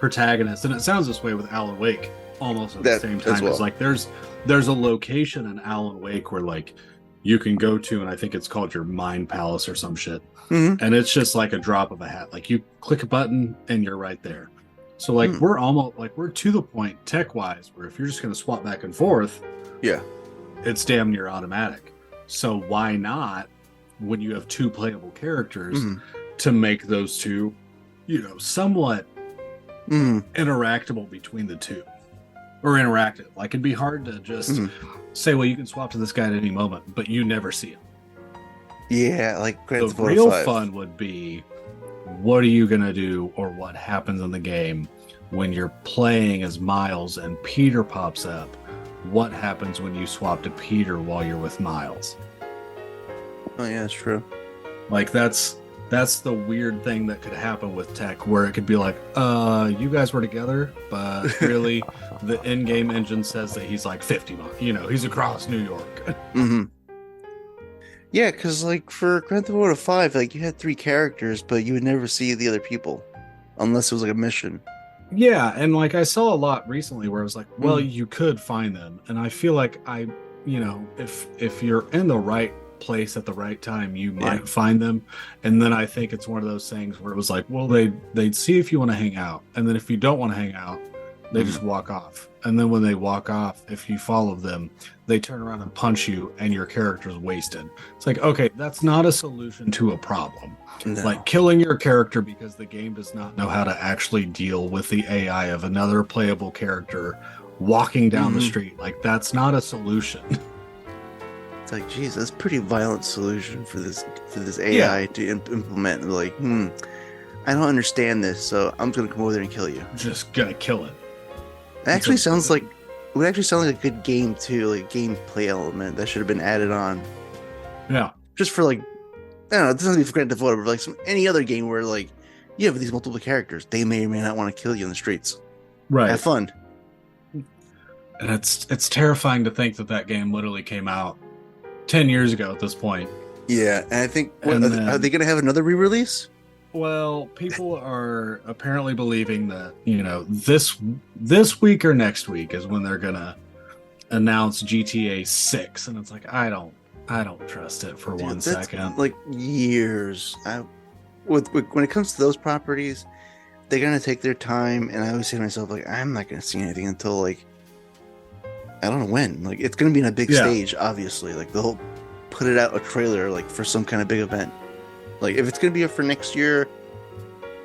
protagonists, and it sounds this way with Alan Wake almost at the same time. Well. It's like there's a location in Alan Wake where like you can go to, and I think it's called your Mind Palace or some shit. Mm-hmm. And it's just like a drop of a hat. Like you click a button and you're right there. So like we're almost like we're to the point tech-wise where if you're just gonna swap back and forth, it's damn near automatic. So why not, when you have two playable characters, to make those two, somewhat interactable between the two, or interactive? Like it'd be hard to just say, well, you can swap to this guy at any moment, but you never see him. Yeah, like the real fun would be, what are you gonna do, or what happens in the game when you're playing as Miles and Peter pops up? What happens when you swap to Peter while you're with Miles? Oh yeah, that's true. Like that's the weird thing that could happen with tech, where it could be like, you guys were together, but really the in-game engine says that he's like 50 miles, he's across New York. Yeah, because like for Grand Theft Auto 5, like you had 3 characters, but you would never see the other people unless it was like a mission. Yeah, and like I saw a lot recently where it was like, well, you could find them, and I feel like if you're in the right place at the right time, you might find them. And then I think it's one of those things where it was like, well, they'd see if you want to hang out, and then if you don't want to hang out, they just walk off. And then when they walk off, if you follow them, they turn around and punch you, and your character's wasted. It's like, okay, that's not a solution to a problem. No. Like killing your character because the game does not know how to actually deal with the AI of another playable character walking down the street. Like that's not a solution. It's like, geez, that's a pretty violent solution for this AI to implement. Like, I don't understand this, so I'm just gonna come over there and kill you. Just gonna kill it. It actually sounds like a good game too, like gameplay element that should have been added on. Yeah. Just for like, I don't know, it doesn't need to be Grand Theft Auto, but like any other game where like you have these multiple characters, they may or may not want to kill you in the streets. Right. Have fun. And it's terrifying to think that game literally came out 10 years ago at this point. Yeah, and I think are they going to have another re-release? Well, people are apparently believing that, this week or next week is when they're going to announce GTA 6, and it's like I don't trust it for 1 second. Like years. When it comes to those properties, they're going to take their time, and I always say to myself, like, I'm not going to see anything until like I don't know when. Like it's going to be in a big stage, obviously. Like they'll put it out a trailer like for some kind of big event. Like if it's going to be for next year,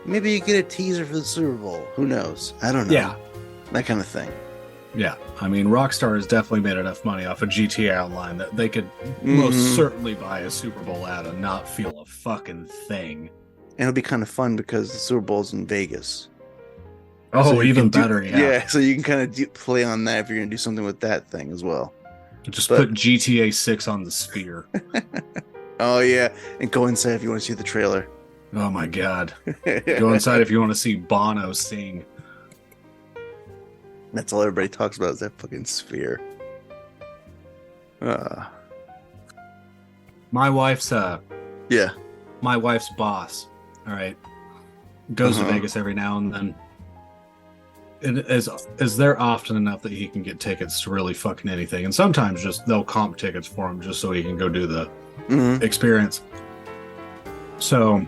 maybe you get a teaser for the Super Bowl. Who knows? I don't know. Yeah. That kind of thing. Yeah. I mean, Rockstar has definitely made enough money off of GTA Online that they could most certainly buy a Super Bowl ad and not feel a fucking thing. And it'll be kind of fun because the Super Bowl's in Vegas. Oh, so even better, yeah. Yeah, so you can kind of play on that if you're going to do something with that thing as well. Just put GTA 6 on the Sphere. Oh, yeah. And go inside if you want to see the trailer. Oh, my God. Go inside if you want to see Bono sing. That's all everybody talks about is that fucking Sphere. My wife's my wife's boss, all right, goes to Vegas every now and then. And is there often enough that he can get tickets to really fucking anything, and sometimes just they'll comp tickets for him just so he can go do the experience. So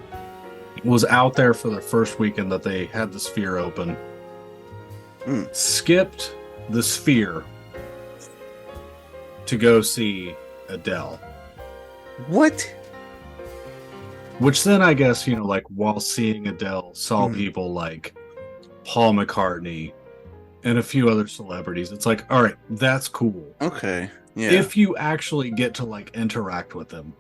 was out there for the first weekend that they had the Sphere open. Skipped the Sphere to go see Adele. What? Which then I guess, like while seeing Adele, saw people like Paul McCartney and a few other celebrities. It's like, all right, that's cool. Okay. Yeah. If you actually get to like interact with them.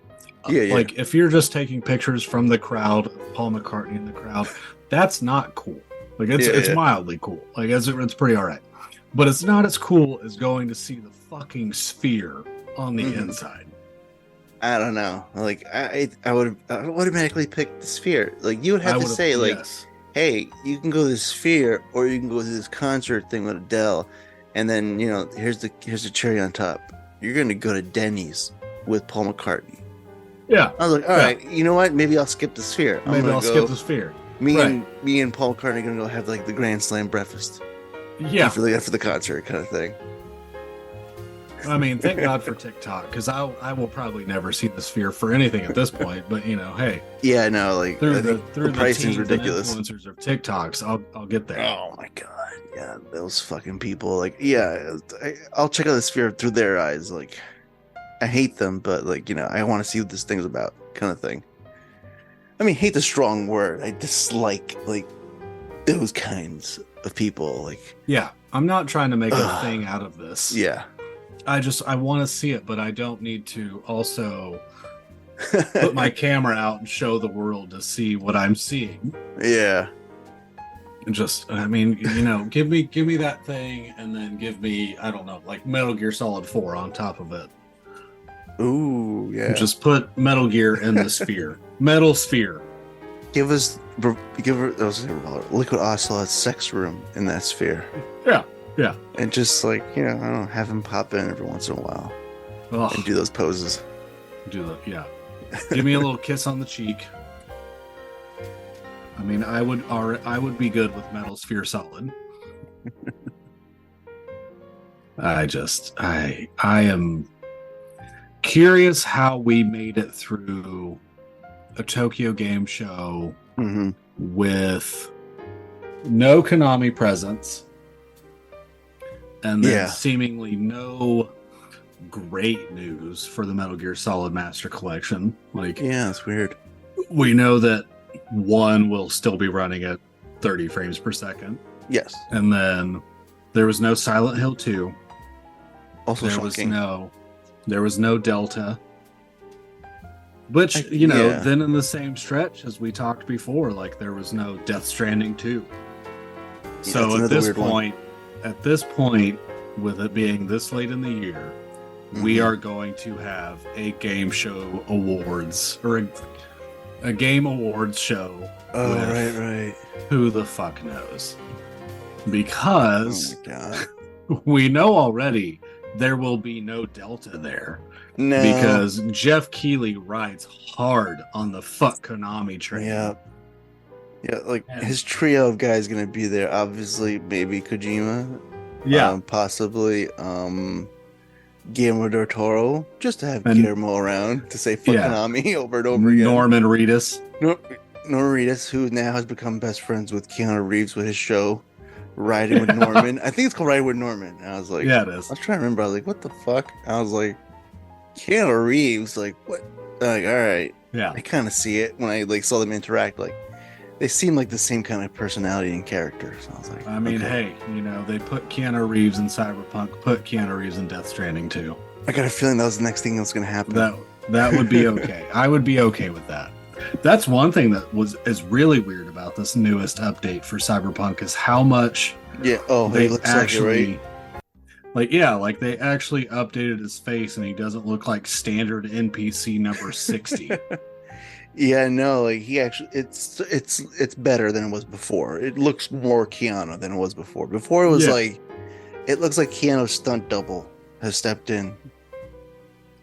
Yeah. Like if you're just taking pictures from the crowd, Paul McCartney in the crowd, that's not cool. Like it's mildly cool. Like it's pretty all right. But it's not as cool as going to see the fucking Sphere on the inside. I don't know. Like I would automatically pick the sphere. Like you would have I to would have, say like, yes. hey, you can go to the sphere or you can go to this concert thing with Adele, and then here's the cherry on top. You're gonna go to Denny's with Paul McCartney. Yeah. I was like, all Yeah. right, you know what? Maybe I'll skip the sphere. I'm Maybe gonna I'll skip go. the sphere. Me Right. and me and Paul McCartney are gonna go have like the Grand Slam breakfast Yeah. after the concert kind of thing. I mean, thank God for TikTok, because I will probably never see the sphere for anything at this point. But hey, Yeah, no, like through I the think through the pricing's teens ridiculous. and influencers of TikToks, I'll get there. Oh my god, yeah, those fucking people. Like, yeah, I'll check out the sphere through their eyes. Like, I hate them, but like I want to see what this thing's about, kind of thing. I mean, hate's a strong word. I dislike like those kinds of people. Like, Yeah, I'm not trying to make a ugh, thing out of this. yeah. I want to see it, but I don't need to also put my camera out and show the world to see what I'm seeing. Yeah. And just, I mean, give me that thing, and then give me, I don't know, like Metal Gear Solid 4 on top of it. Ooh, yeah. Just put Metal Gear in the sphere. Metal sphere. Give her Liquid Ocelot's sex room in that sphere. Yeah. Yeah. And just like, I don't know, have him pop in every once in a while Ugh, and do those poses. yeah. Give me a little kiss on the cheek. I mean, I would be good with Metal Sphere Solid. I am curious how we made it through a Tokyo Game Show with no Konami presence and then seemingly no great news for the Metal Gear Solid Master Collection. Like, yeah, it's weird. We know that 1 will still be running at 30 frames per second. Yes. And then there was no Silent Hill 2. Also shocking. There was no Delta. Which, then in the same stretch as we talked before, like there was no Death Stranding 2. So at this point, with it being this late in the year, we are going to have a game show awards or a game awards show. Oh, right. Who the fuck knows? Because oh my God. We know already there will be no Delta there. No. Because Jeff Keighley rides hard on the fuck Konami train. Yeah. Yeah, like his trio of guys gonna be there. Obviously, maybe Kojima. Yeah. Possibly Guillermo del Toro, just to have Guillermo around to say fuck Konami over and over again. Norman Reedus. Norman Reedus, who now has become best friends with Keanu Reeves with his show Riding with Norman. I think it's called Riding with Norman. And I was like, yeah, it is. I was trying to remember. I was like, what the fuck? I was like, Keanu Reeves, like what? Like, all right. Yeah. I kind of see it when I like saw them interact. Like, they seem like the same kind of personality and character. So I was like, I mean, hey, they put Keanu Reeves in Cyberpunk, put Keanu Reeves in Death Stranding too. I got a feeling that was the next thing that was going to happen. That would be okay. I would be okay with that. That's one thing that is really weird about this newest update for Cyberpunk is how much they looks actually like they actually updated his face and he doesn't look like standard NPC number 60. Yeah, no, like he actually it's better than it was before. It looks more Keanu than it was before. Before it was like it looks like Keanu's stunt double has stepped in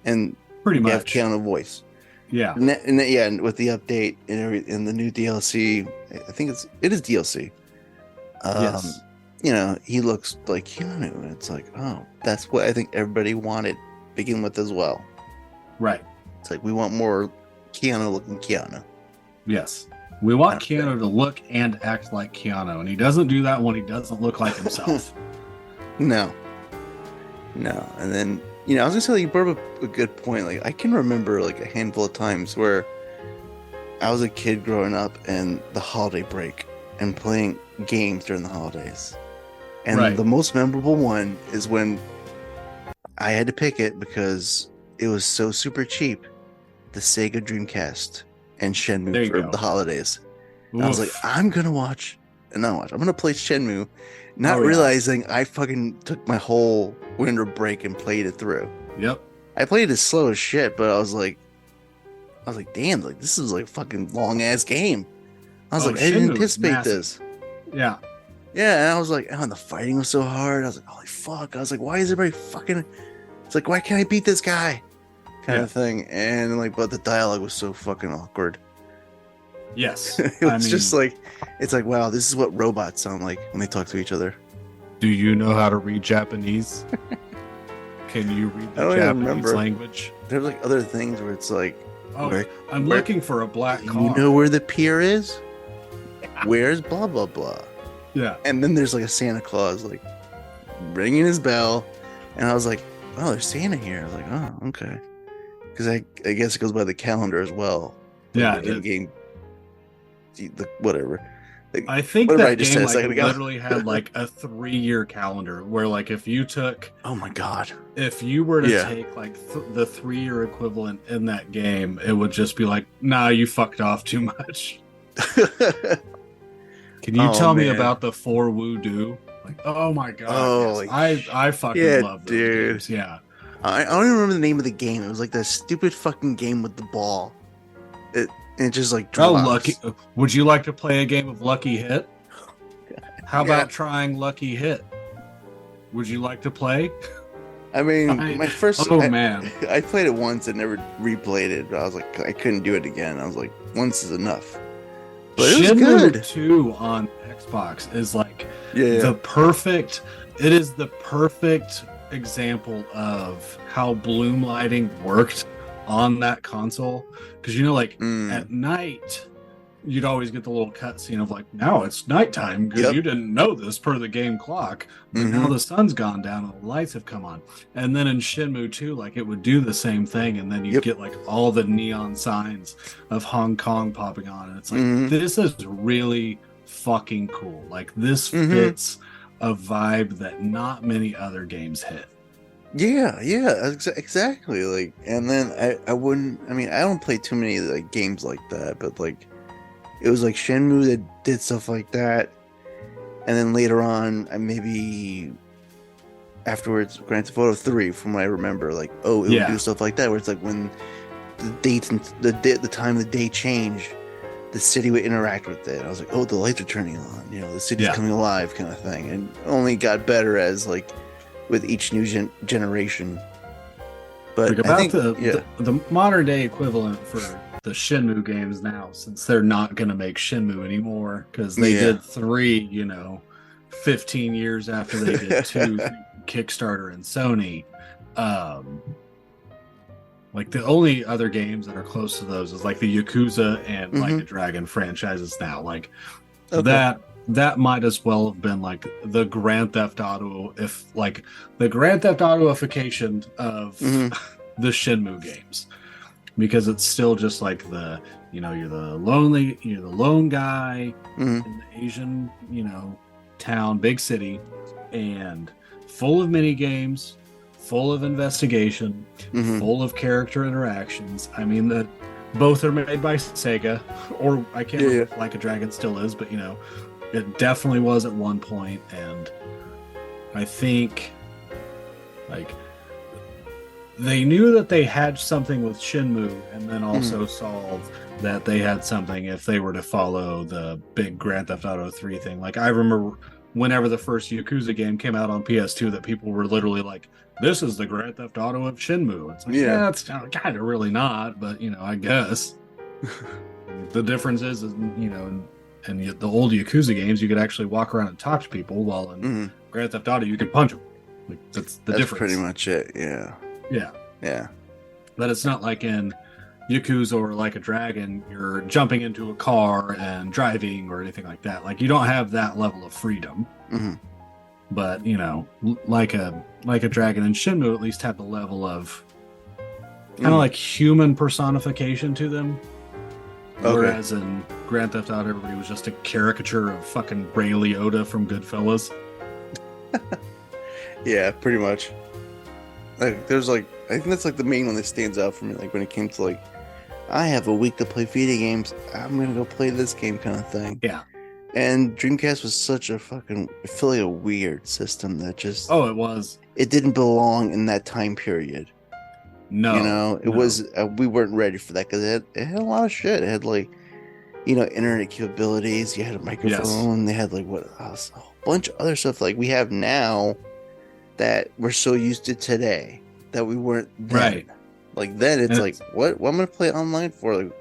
and pretty much have Keanu voice. Yeah. And with the update and the new DLC, I think it is DLC. Yes. He looks like Keanu, and it's like, oh, that's what I think everybody wanted to begin with as well. Right. It's like we want more Keanu looking Keanu. Yes. We want Keanu to look and act like Keanu, and he doesn't do that when he doesn't look like himself. No. And then, I was gonna say, like, you brought up a good point. Like, I can remember like a handful of times where I was a kid growing up and the holiday break and playing games during the holidays. And the most memorable one is when I had to pick it because it was so super cheap. The Sega Dreamcast and Shenmue for the holidays. I was like, I'm going to I'm going to play Shenmue, not realizing I fucking took my whole winter break and played it through. Yep. I played it slow as shit, but I was like, was like, damn, like this is like a fucking long ass game. I was Oh, like, I didn't Shenmue is anticipate massive. this. Yeah. Yeah, and I was like, oh, and the fighting was so hard. I was like, holy fuck. I was like, why is everybody fucking? It's like, why can't I beat this guy? Kind Yeah. of thing. And like, but the dialogue was so fucking awkward. Yes. It I was just mean, like, it's like, wow, this is what robots sound like when they talk to each other. do you know how to read Japanese? Can you read I the don't even Japanese remember. language? There's like other things where it's like, Oh, where, I'm where- looking for a black car. you know where the pier is? Where's blah blah blah? Yeah. And then there's like a Santa Claus like ringing his bell, and I was like, oh, there's Santa here. I was like, oh, okay, because I guess it goes by the calendar as well. Yeah. Like, in game, whatever. Like, I think whatever I that just game said a like second ago. literally had like a 3-year calendar where like if you took Oh my god. if you were to Yeah. take like the 3-year equivalent in that game, it would just be like, nah, you fucked off too much. Can you Oh, tell me man. about the 4 Woo Do? Like, oh my god, Oh, yes. I fucking yeah, love those dude. games. Yeah. I don't even remember the name of the game. It was like that stupid fucking game with the ball. It just like Oh, drops. Lucky. Would you like to play a game of Lucky Hit? How Yeah. about trying Lucky Hit? Would you like to play? I mean, I- my first. Oh man. I played it once and never replayed it. But I was like, I couldn't do it again. I was like, once is enough. But it was Shenmue good. 2 on Xbox is like Yeah. the perfect it is the perfect example of how bloom lighting worked on that console, because like Mm. at night you'd always get the little cutscene of like, now it's nighttime because Yep. you didn't know this per the game clock, but now Mhm. the sun's gone down and the lights have come on. And then in Shenmue 2, like it would do the same thing, and then you Yep. get like all the neon signs of Hong Kong popping on, and it's like, Mhm. this is really fucking cool. Like this Mhm. fits a vibe that not many other games hit. Yeah, exactly. Like, and then I wouldn't. I mean, I don't play too many like games like that, but like, it was like Shenmue that did stuff like that, and then later on, I maybe afterwards, Grand Theft Auto 3, from what I remember, like, oh, it Yeah. would do stuff like that, where it's like when the dates and the time of the day change, the city would interact with it. I was like, oh, the lights are turning on, the city's Yeah. coming alive, kind of thing, and only got better as like with each new generation. But Like I about think, the modern day equivalent for the Shenmue games now, since they're not going to make Shenmue anymore because they Yeah. did 3, 15 years after they did 2, Kickstarter and Sony. Like the only other games that are close to those is like the Yakuza and Like a Dragon franchises now. Like Okay. that might as well have been like the Grand Theft Auto, if like the Grand Theft Autoification of Mhm. the Shenmue games, because it's still just like you're the lone guy Mhm. in the Asian town, big city, and full of mini games, full of investigation, Mhm. full of character interactions. I mean that both are made by Sega, or I can't remember if Like a Dragon still is, but it definitely was at one point, and I think like they knew that they had something with Shenmue, and then also saw that they had something if they were to follow the big Grand Theft Auto 3 thing. Like I remember whenever the first Yakuza game came out on PS2, that people were literally like, this is the Grand Theft Auto of Shenmue. It's like, yeah, it's kind of really not, but I guess. The difference is in the old Yakuza games, you could actually walk around and talk to people, while in Mhm. Grand Theft Auto, you could punch them. Like, that's the difference. Pretty much it. Yeah. Yeah. Yeah. But it's not like in Yakuza or Like a Dragon, you're jumping into a car and driving or anything like that. Like, you don't have that level of freedom. Mhm. But, like a Dragon and Shenmue at least have the level of kind of like human personification to them. Okay. Whereas in Grand Theft Auto, everybody was just a caricature of fucking Ray Liotta from Goodfellas. Yeah, pretty much. Like, there's like, I think that's like the main one that stands out for me. Like when it came to like, I have a week to play video games, I'm gonna go play this game, kind of thing. Yeah. And Dreamcast was such a fucking, I feel like a weird system that just, Oh, it was. it didn't belong in that time period. You No, know, it no. was we weren't ready for that because it had a lot of shit. It had like internet capabilities. You had a Yes. microphone. They had like what else? A whole bunch of other stuff like we have now that we're so used to today that we weren't then. Right. Like then, it's And like it's what? What am I gonna play online for? Like,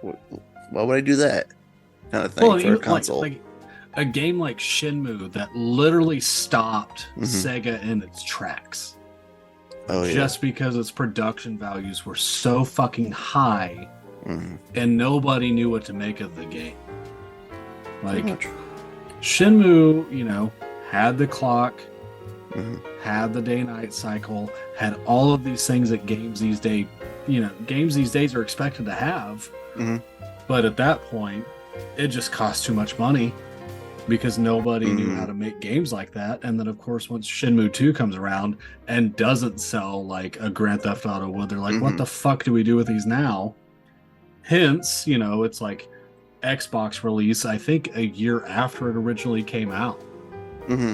why would I do that? Kind of well, thing and for a even console. a game like Shenmue that literally stopped Hmm. Sega in its tracks Oh yeah. just because its production values were so fucking high Hmm. and nobody knew what to make of the game. Pretty Like much. Shenmue, had the clock, Hmm. had the day-night cycle, had all of these things that games these days are expected to have. Hmm. But at that point, it just cost too much money because nobody knew how Hmm. to make games like that. And then, of course, once Shenmue 2 comes around and doesn't sell like a Grand Theft Auto would, they're like, what Hmm. the fuck do we do with these now? Hence, it's like Xbox release, I think a year after it originally came out. Hmm.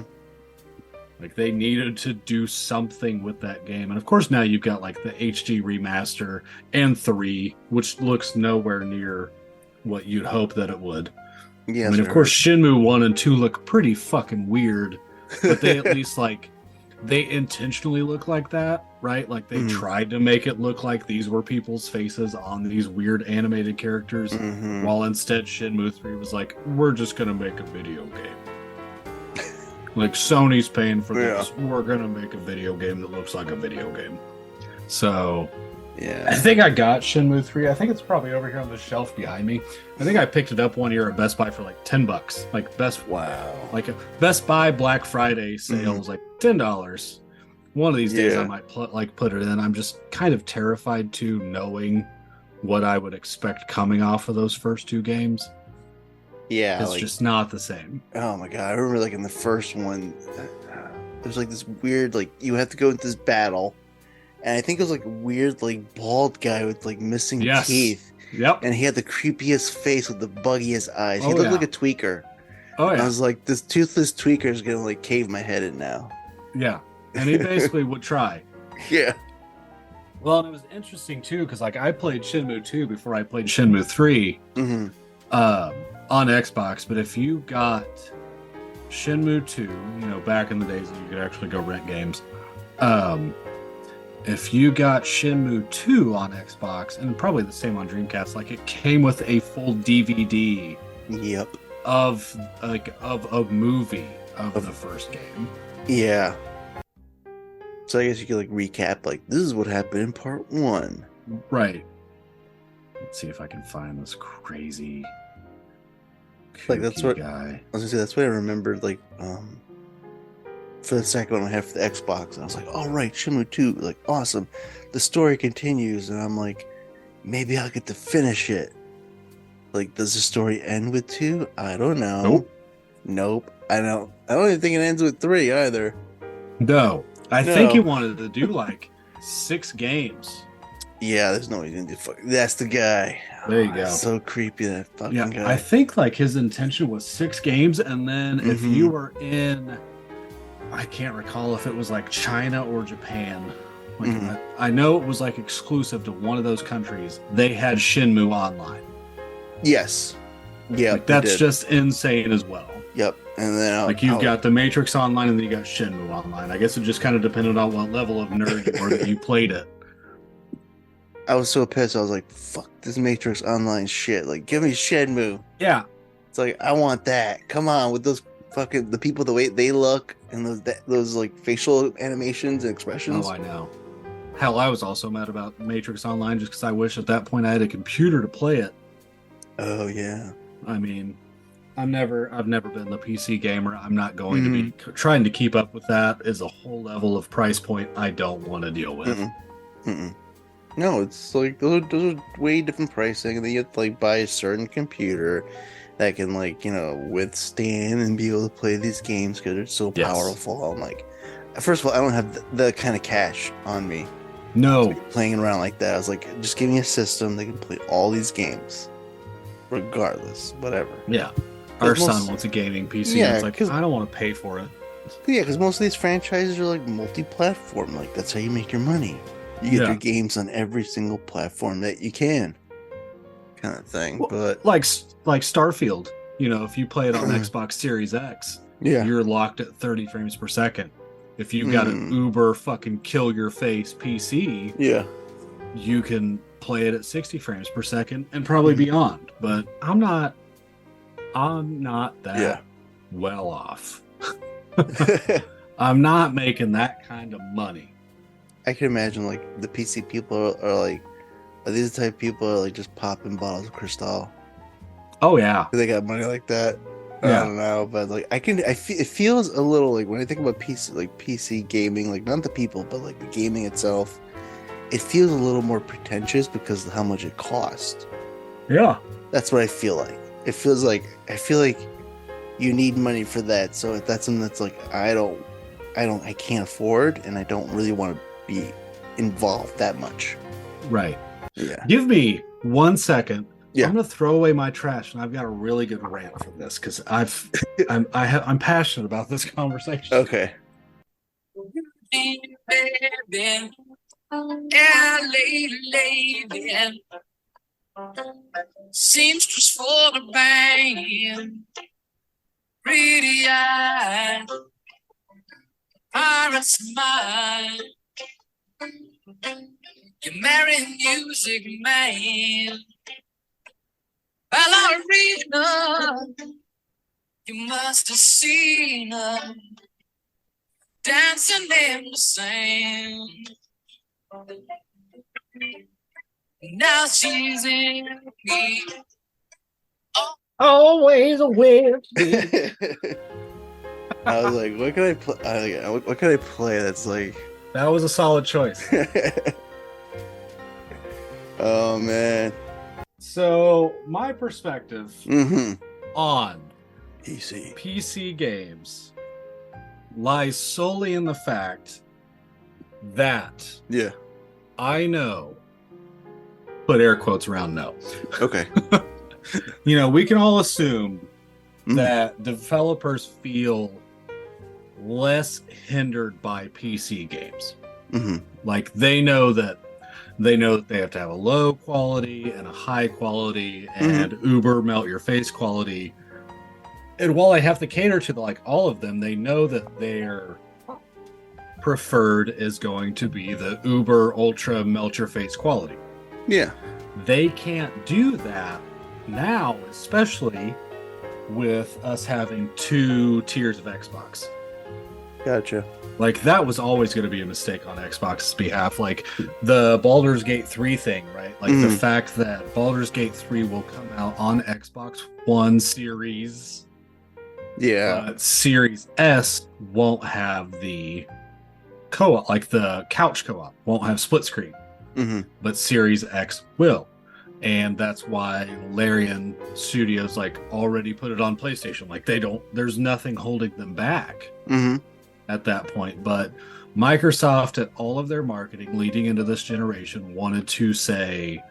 Like they needed to do something with that game. And of course, now you've got like the HD remaster and 3, which looks nowhere near what you'd hope that it would. I Yes, mean, I of course, heard. Shinmu 1 and 2 look pretty fucking weird, but they at least they intentionally look like that, right? Like they Hmm. tried to make it look like these were people's faces on these weird animated characters, Hmm. while instead Shinmu 3 was like, we're just going to make a video game. Like Sony's paying for Yeah. this. We're going to make a video game that looks like a video game. So I Yeah. think I got Shenmue 3. I think it's probably over here on the shelf behind me. I think I picked it up one year at Best Buy for like $10. Wow. Like a Best Buy Black Friday sale Hmm. was like $10. One of these days I Yeah. might put it in. I'm just kind of terrified to knowing what I would expect coming off of those first two games. Yeah. It's Like, just not the same. oh my God. I remember like in the first one, there's like this weird, like, you have to go into this battle. And I think it was like a weird, like, bald guy with like missing Yes. teeth. Yep. And he had the creepiest face with the buggiest eyes. He Oh looked like yeah. a tweaker. Oh And I yeah. was like, this toothless tweaker is gonna like cave my head in now. Yeah. And he basically would try. Yeah. Well, and it was interesting too, because like I played Shenmue 2 before I played Shenmue 3 Hmm. on Xbox, but if you got Shenmue 2, back in the days that you could actually go rent games, if you got Shenmue 2 on Xbox, and probably the same on Dreamcast, like it came with a full DVD Yep. of a movie of the first game. Yeah. So I guess you could like recap, like, this is what happened in part one. Right. Let's see if I can find this crazy Like, that's kooky what guy. I was gonna say. That's what I remembered. Like, for the second one I had for the Xbox, and I was like, "All right, Shenmue 2, like, awesome." The story continues, and I'm like, maybe I'll get to finish it. Like, does the story end with 2? I don't know. Nope. Nope. I don't. I don't even think it ends with 3 either. No. I think he No. wanted to do like 6 games. Yeah, there's no way he's gonna do. That's the guy. There you Oh, go. it's so creepy, that fucking Yeah, guy. I think like his intention was 6 games, and then if Mhm. you were in, I can't recall if it was like China or Japan. Like Mhm. I know it was like exclusive to one of those countries. They had Shinmu Online. Yes. Yeah. Like that's just insane as well. Yep. And then Like you've got the Matrix Online, and then you got Shinmu Online. I guess it just kind of depended on what level of nerd you were that you played it. I was so pissed. I was like, "Fuck this Matrix Online shit! Like, give me Shenmue." Yeah, It's like, I want that. Come on, with those fucking the people, the way they look, and those like facial animations and expressions. oh, I know. Hell, I was also mad about Matrix Online just because I wish at that point I had a computer to play it. Oh yeah. I mean, I've never been the PC gamer. I'm not going to be trying to keep up with that. Is a whole level of price point I don't want to deal with. Mm-mm. Mm-mm. No, it's like those are way different pricing, and then you have to like buy a certain computer that can like withstand and be able to play these games because they're so Yes. powerful. I'm like, first of all, I don't have the kind of cash on me No, playing around like that. I was like, just give me a system that can play all these games, regardless, whatever. yeah. Our But son most- wants a gaming PC. Yeah, and it's like 'cause- I don't want to pay for it. Yeah, because most of these franchises are like multi-platform. Like that's how you make your money. You get your games on every single platform that you can, kind of thing. Well, but like Starfield, if you play it on Xbox Series X, you're locked at 30 frames per second. If you've got an uber fucking kill your face PC, you can play it at 60 frames per second and probably beyond. But I'm not that well off. I'm not making that kind of money. I can imagine like the PC people are these the type of people are like just popping bottles of Cristal. Oh yeah, they got money like that. Yeah. I don't know, but like it feels a little like when I think about PC gaming, like not the people, but like the gaming itself, it feels a little more pretentious because of how much it costs. Yeah, that's what I feel like. I feel like you need money for that. So if that's something that's like I can't afford, and I don't really want to be involved that much. Right. Yeah. Give me 1 second. Yeah. I'm gonna throw away my trash, and I've got a really good rant for this because I'm passionate about this conversation. Okay. Seamstress for the band, pretty eyes, pirate's mind. You marry music man, ballerina. You must have seen her dancing in the sand. Now she's in me. Always with me. I was like, what can I play? What can I play that's like? That was a solid choice. Oh man. So my perspective on PC games lies solely in the fact that I know, put air quotes around no. Okay. We can all assume that developers feel less hindered by PC games. Like they know that they have to have a low quality and a high quality and uber melt your face quality. And while I have to cater to all of them, they know that their preferred is going to be the uber ultra melt your face quality. Yeah. They can't do that now, especially with us having 2 tiers of Xbox. Gotcha. That was always going to be a mistake on Xbox's behalf. The Baldur's Gate 3 thing, right? The fact that Baldur's Gate 3 will come out on Xbox One Series. Yeah. Series S won't have the co-op, the couch co-op, won't have split screen. But Series X will. And that's why Larian Studios already put it on PlayStation. There's nothing holding them back at that point. But Microsoft, at all of their marketing leading into this generation, wanted to say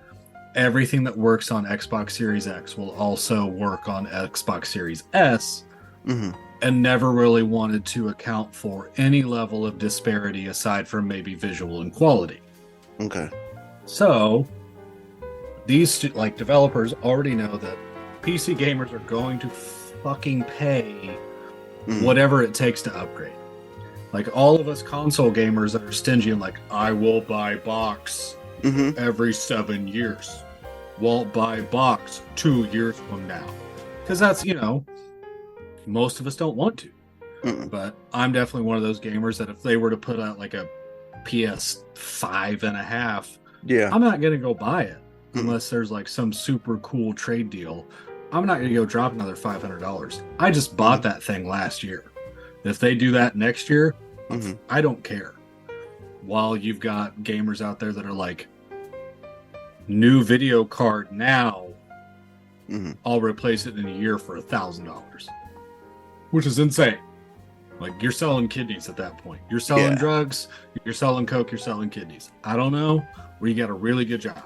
everything that works on Xbox Series X will also work on Xbox Series S, and never really wanted to account for any level of disparity aside from maybe visual and quality. Okay. So these developers already know that PC gamers are going to fucking pay whatever it takes to upgrade. All of us console gamers that are stingy and I will buy box every 7 years. Won't buy box 2 years from now. Because that's, most of us don't want to. But I'm definitely one of those gamers that if they were to put out a PS5 and a half, I'm not going to go buy it unless there's some super cool trade deal. I'm not going to go drop another $500. I just bought that thing last year. If they do that next year, I don't care. While you've got gamers out there that are new video card now, I'll replace it in a year for $1,000, which is insane. You're selling kidneys at that point. You're selling drugs, you're selling coke, you're selling kidneys. I don't know, where you got a really good job.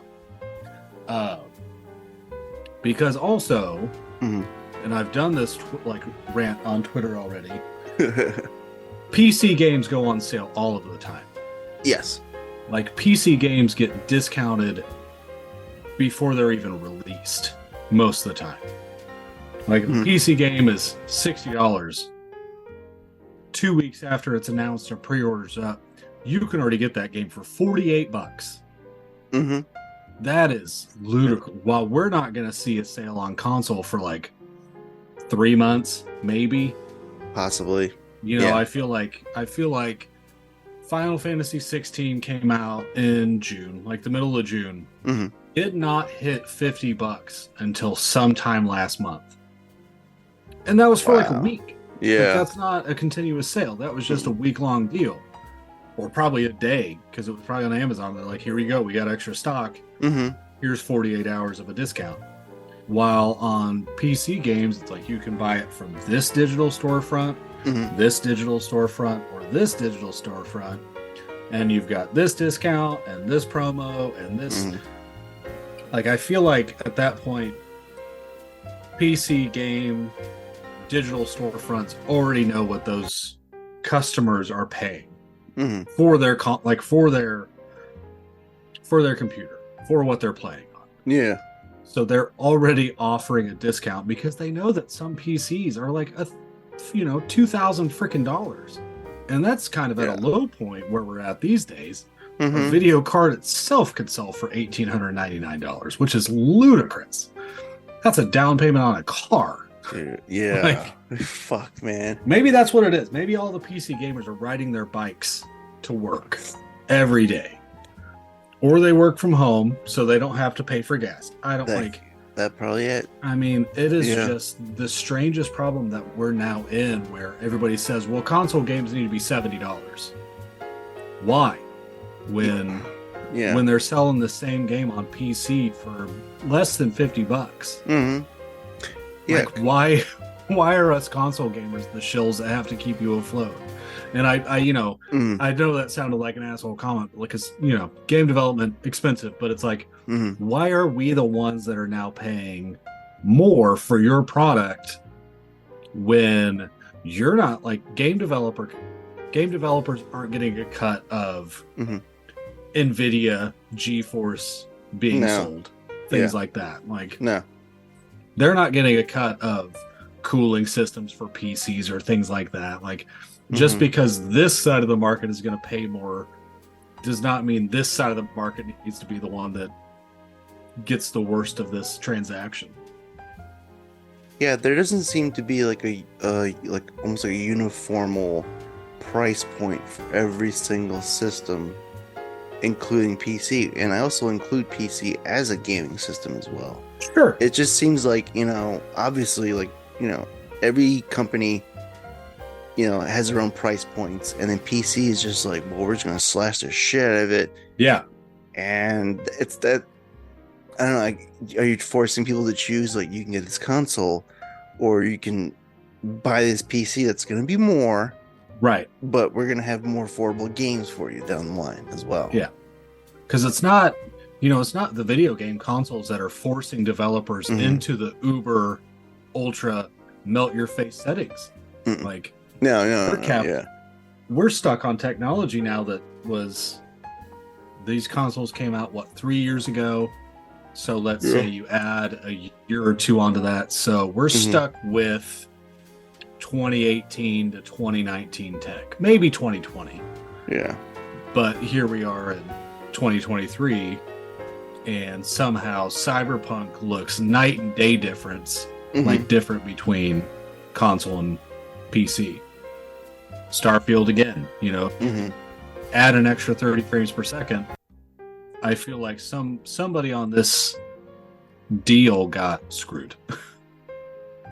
Because also, and I've done this rant on Twitter already, PC games go on sale all of the time. Yes. like PC games get discounted before they're even released most of the time. Like a PC game is $60. 2 weeks after it's announced or pre-orders up, you can already get that game for $48. Mm-hmm. That is ludicrous. While we're not going to see a sale on console for like 3 months, maybe, Possibly. you know, Yeah. I feel like Final Fantasy 16 came out in June, like the middle of June. Mm-hmm. Did not hit $50 until sometime last month. And that was for like a Wow. week. Like, Yeah. that's not a continuous sale. That was just a week-long deal. Or probably a day, because it was probably on Amazon. They're like, here we go, we got extra stock. Mm-hmm. Here's 48 hours of a discount. While on PC games, it's like you can buy it from this digital storefront, this digital storefront, or this digital storefront. And you've got this discount and this promo and this. Like, I feel like at that point, PC game digital storefronts already know what those customers are paying for their for their computer, for what they're playing on. Yeah. So they're already offering a discount because they know that some PCs are like $2,000 freaking dollars, and that's kind of at a low point where we're at these days. A video card itself could sell for $1,899, which is ludicrous. That's a down payment on a car. Dude, yeah. Fuck, man. Maybe that's what it is. Maybe all the PC gamers are riding their bikes to work every day. Or they work from home so they don't have to pay for gas. I don't that probably it. I mean, it is just the strangest problem that we're now in, where everybody says, well, console games need to be $70. Why? When they're selling the same game on PC for less than $50. Yeah. Like, why are us console gamers the shills that have to keep you afloat? And I know that sounded like an asshole comment, because game development expensive, but it's like, why are we the ones that are now paying more for your product when you're not? Like, game developers aren't getting a cut of NVIDIA GeForce being sold, things like that. Like, no, they're not getting a cut of cooling systems for PCs or things like that. Like, just because this side of the market is going to pay more does not mean this side of the market needs to be the one that gets the worst of this transaction. Yeah, there doesn't seem to be like almost like a uniform price point for every single system, including PC. And I also include PC as a gaming system as well. Sure. It just seems like, obviously, like, every company, has their own price points, and then PC is just like, well, we're just gonna slash the shit out of it. Yeah. And it's that, I don't know, like, are you forcing people to choose, like, you can get this console or you can buy this PC that's gonna be more, right, but we're gonna have more affordable games for you down the line as well. Yeah, because it's not the video game consoles that are forcing developers into the uber ultra melt your face settings. Like, no, we're stuck on technology now that was, these consoles came out 3 years ago, so let's say you add a year or two onto that, so we're stuck with 2018 to 2019 tech, maybe 2020. But here we are in 2023, and somehow Cyberpunk looks night and day difference, like different between console and PC. Starfield again, add an extra 30 frames per second. I feel like somebody on this deal got screwed.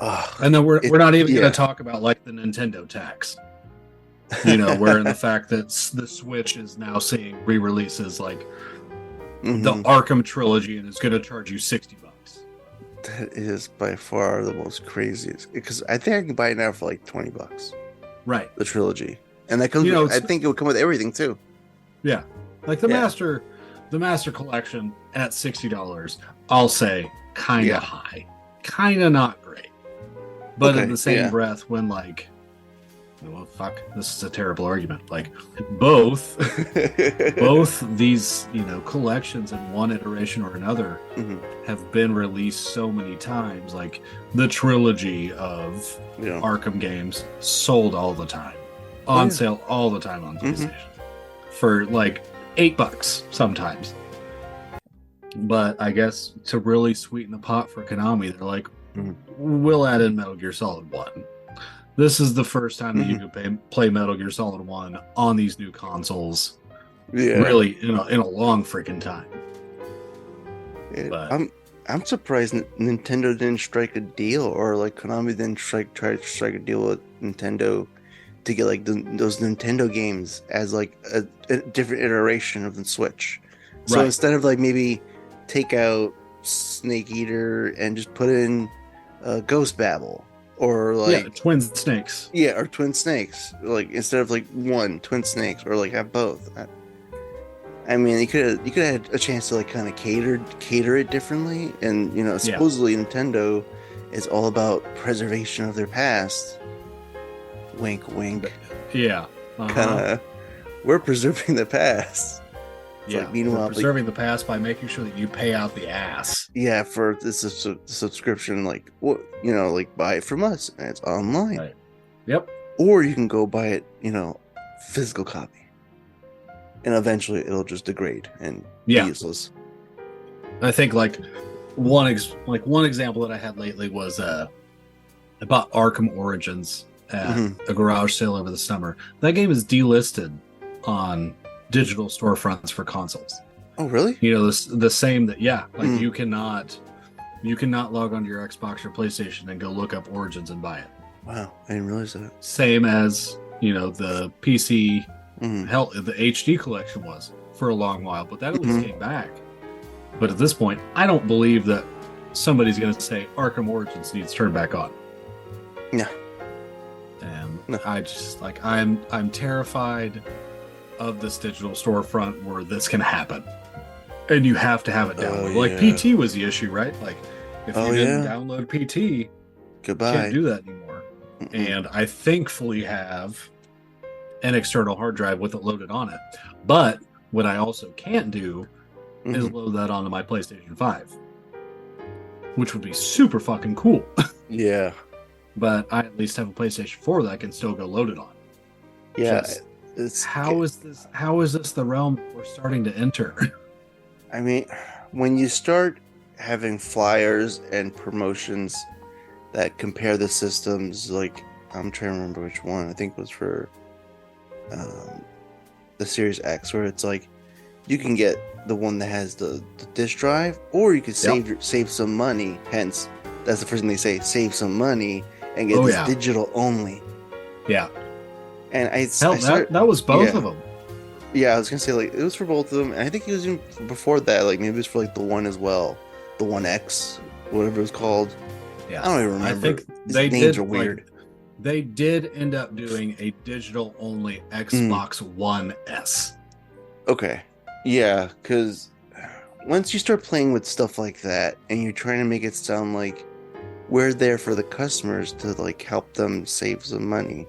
And then we're not even going to talk about like the Nintendo tax, where in the fact that the Switch is now seeing re-releases like the Arkham trilogy and is going to charge you $60. That is by far the most craziest, because I think I can buy it now for like $20. Right. The trilogy. And that comes I think it would come with everything too. Yeah. Like the Master Collection at $60, I'll say kind of high. Kind of not great. But in the same breath, when like well, fuck, this is a terrible argument. Like both both these, collections in one iteration or another Mhm. have been released so many times. Like the trilogy of Yeah. Arkham games sold all the time, Oh, on yeah. sale all the time on Mhm. PlayStation for like $8 sometimes. But I guess to really sweeten the pot for Konami, they're like, Mhm. we'll add in Metal Gear Solid 1. This is the first time that you Mhm. can play Metal Gear Solid 1 on these new consoles, Yeah. really, in a long freaking time. But I'm surprised Nintendo didn't strike a deal, or like Konami didn't try to strike a deal with Nintendo to get like those Nintendo games as like a different iteration of the Switch. So Right. instead of like maybe take out Snake Eater and just put in Ghost Babel, or yeah, like Twin Snakes. or Twin Snakes, like instead of like one Twin Snakes, or like have both. I mean, you could have had a chance to like kind of cater it differently, and supposedly Nintendo is all about preservation of their past. Wink, wink. Yeah. Kind of, we're preserving the past. It's Yeah. like, meanwhile, We're preserving the past by making sure that you pay out the ass. yeah, for this subscription, like what like buy it from us, and it's online. Right. Yep. Or you can go buy it, physical copy, and eventually it'll just degrade and be useless. I think like one example that I had lately was I bought Arkham Origins at a garage sale over the summer. That game is delisted on digital storefronts for consoles. Oh, really? The same that you cannot log onto your Xbox or PlayStation and go look up Origins and buy it. Wow, I didn't realize that. Same as the PC the HD collection was for a long while, but that at least came back. But at this point, I don't believe that somebody's going to say Arkham Origins needs turned back on. Yeah. And No. I just I'm terrified of this digital storefront where this can happen. And you have to have it downloaded. Oh, Like yeah. PT was the issue, right? Like if you didn't download PT, you Goodbye. can't do that anymore. And I thankfully have an external hard drive with it loaded on it. But what I also can't do is load that onto my PlayStation 5, which would be super fucking cool. Yeah. But I at least have a PlayStation 4 that I can still go load it on. Yeah. Just, how is this the realm we're starting to enter? I mean, when you start having flyers and promotions that compare the systems, like I'm trying to remember which one. I think it was for the Series X, where it's like you can get the one that has the disk drive, or you could save some money. Hence, that's the first thing they say: save some money and get this digital only. Yeah. And that was both of them. Yeah, I was gonna say like it was for both of them, and I think it was even before that. Like maybe it was for like the one as well, the One X, whatever it's called. Yeah, I don't even remember. I think These names are weird. They did end up doing a digital only Xbox One S. Okay, yeah, because once you start playing with stuff like that, and you're trying to make it sound like we're there for the customers to like help them save some money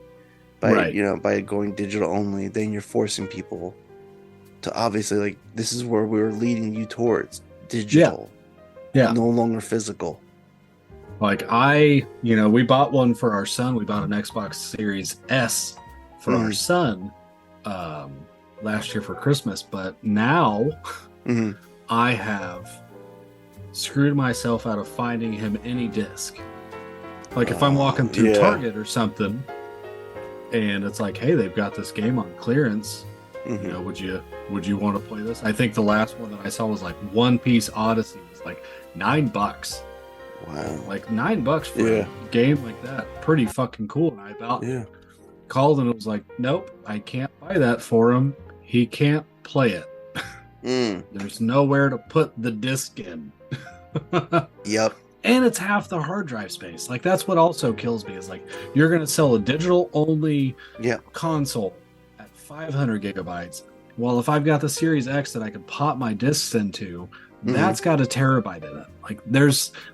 by by going digital only, then you're forcing people to obviously like this is where we're leading you towards digital, no longer physical. Like we bought one for our son. We bought an Xbox Series S for our son last year for Christmas, but now I have screwed myself out of finding him any disc. Like if I'm walking through Target or something and it's like, hey, they've got this game on clearance, would you want to play this? I think the last one that I saw was like One Piece Odyssey. It was like $9. Wow. Like $9 for a game like that. Pretty fucking cool. And I about called and it was like, nope, I can't buy that for him. He can't play it. There's nowhere to put the disc in. Yep. And it's half the hard drive space. Like that's what also kills me is like you're gonna sell a digital only console at 500 gigabytes. Well, if I've got the Series X that I can pop my discs into, That's got a terabyte in it. Like